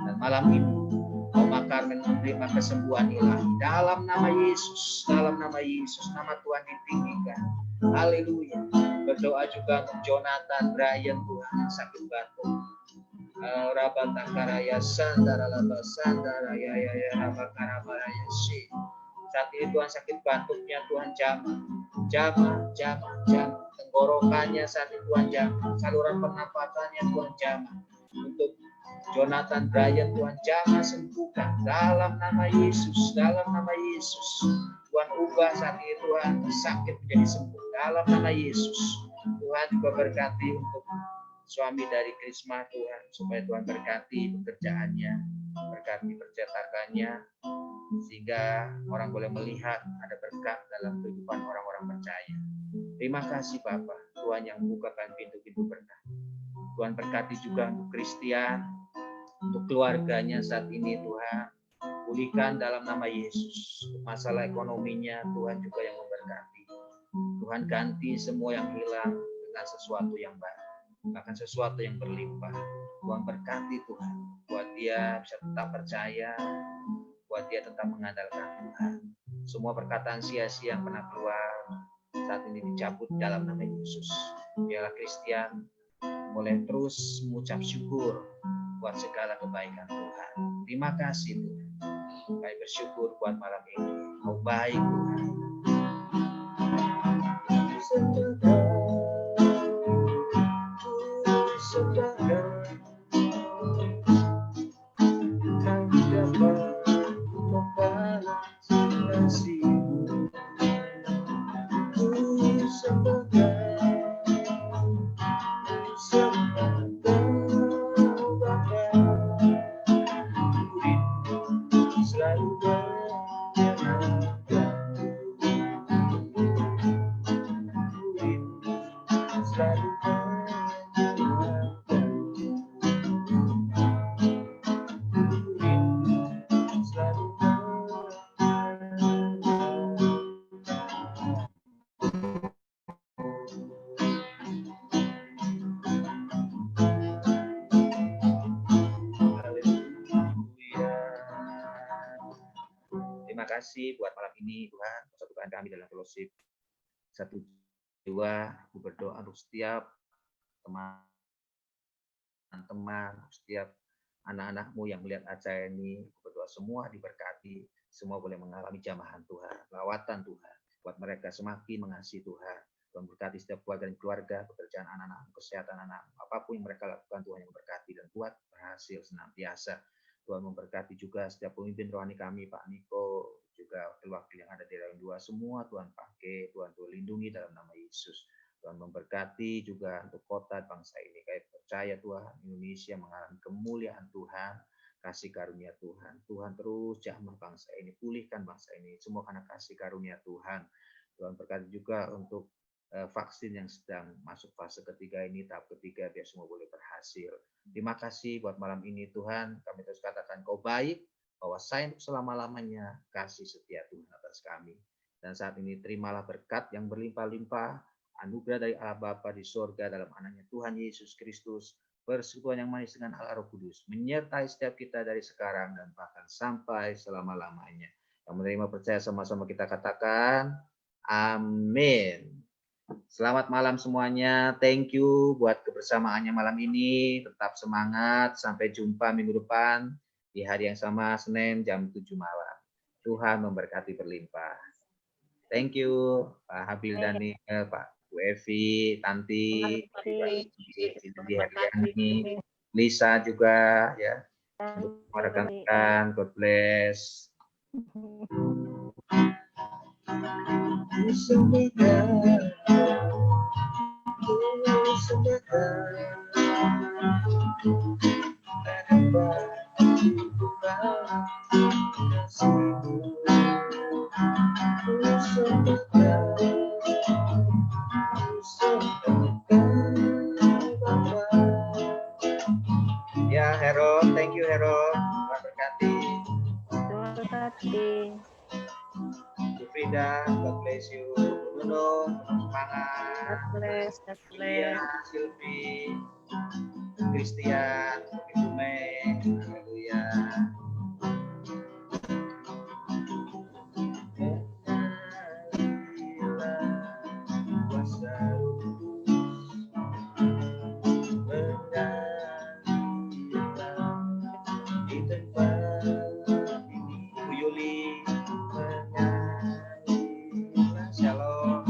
Dan malam ini Oma Carmen menerima kesembuhan ilahi dalam nama Yesus. Dalam nama Yesus. Nama Tuhan ditinggikan. Haleluya. Berdoa juga untuk Jonathan Brian Tuhan yang sakit batuk. Rabatankaraya sandara laba sandara ya rabakarabaraya si. Saat ini Tuhan sakit batuknya Tuhan jamah. Tenggorokannya saat ini Tuhan jamah. Saluran pernapasannya Tuhan jamah. Untuk Jonathan Brian Tuhan jamah sembuhkan dalam nama Yesus. Dalam nama Yesus. Tuhan ubah saat ini Tuhan sakit menjadi sembuh dalam nama Yesus. Tuhan juga berkati untuk suami dari Krisma Tuhan, supaya Tuhan berkati pekerjaannya, berkati percetakannya, sehingga orang boleh melihat ada berkat dalam kehidupan orang-orang percaya. Terima kasih Bapa, Tuhan yang bukakan pintu-pintu berkat. Tuhan berkati juga untuk Christian, untuk keluarganya saat ini Tuhan. Pulihkan dalam nama Yesus. Masalah ekonominya Tuhan juga yang memberkati. Tuhan ganti semua yang hilang dengan sesuatu yang baru. Bahkan sesuatu yang berlimpah. Tuhan berkati Tuhan. Buat dia bisa tetap percaya. Buat dia tetap mengandalkan Tuhan. Semua perkataan sia-sia yang pernah keluar saat ini dicabut dalam nama Yesus. Biarlah Christian boleh terus mengucap syukur buat segala kebaikan Tuhan. Terima kasih Tuhan. Kami bersyukur buat malam ini. Kau baik Tuhan. selalu Terima kasih buat malam ini Tuhan, persatukan kami dalam fellowship satu jiwa. Aku berdoa untuk setiap teman-teman, setiap anak-anakmu yang melihat acara ini. Aku berdoa semua diberkati, semua boleh mengalami jamahan Tuhan, lawatan Tuhan, buat mereka semakin mengasihi Tuhan. Tuhan berkati setiap keluarga dan keluarga, pekerjaan anak-anak, kesehatan anak, apapun yang mereka lakukan Tuhan yang memberkati dan buat berhasil senantiasa. Tuhan memberkati juga setiap pemimpin rohani kami, Pak Niko, juga wakil-wakil yang ada di Rayon 2, semua Tuhan pakai, Tuhan lindungi dalam nama Yesus. Tuhan memberkati juga untuk kota bangsa ini. Kami percaya Tuhan, Indonesia mengalami kemuliaan Tuhan, kasih karunia Tuhan. Tuhan terus jamah bangsa ini, pulihkan bangsa ini, semua karena kasih karunia Tuhan. Tuhan berkati juga untuk vaksin yang sedang masuk fase ketiga ini, tahap ketiga, biar semua boleh berhasil. Terima kasih buat malam ini Tuhan, kami terus katakan Kau baik, bahwa saya untuk selama-lamanya kasih setia Tuhan atas kami. Dan saat ini terimalah berkat yang berlimpah-limpah, anugerah dari Allah Bapa di sorga dalam anaknya Tuhan Yesus Kristus, persekutuan yang manis dengan Allah Roh Kudus, menyertai setiap kita dari sekarang dan bahkan sampai selama-lamanya. Yang menerima percaya sama-sama kita katakan, amin. Selamat malam semuanya. Thank you buat kebersamaannya malam ini. Tetap semangat. Sampai jumpa minggu depan di hari yang sama, Senin jam 7 malam. Tuhan memberkati berlimpah. Thank you, Pak Habil Daniel, Pak Bu Evi, Tanti, Cindy Heriani, Lisa juga ya. Untuk rekan-rekan, God bless. Ya, Hero, thank you Hero. Tuhan berkati. Tuhan berkati. Bu Frida, God bless you. Nunung, semangat. God bless. Iya, Silvi, Christian, Ibu Mei, haleluya. Ibu Yuli, Shalom.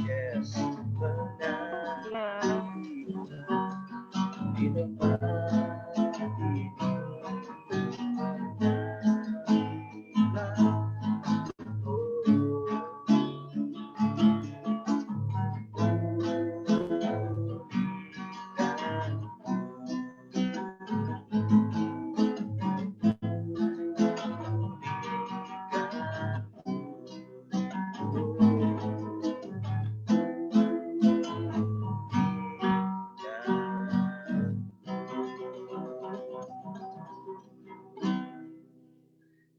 Yes.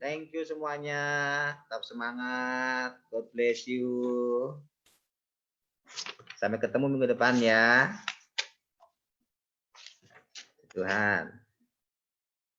Thank you semuanya. Tetap semangat. God bless you. Sampai ketemu minggu depan ya. Tuhan.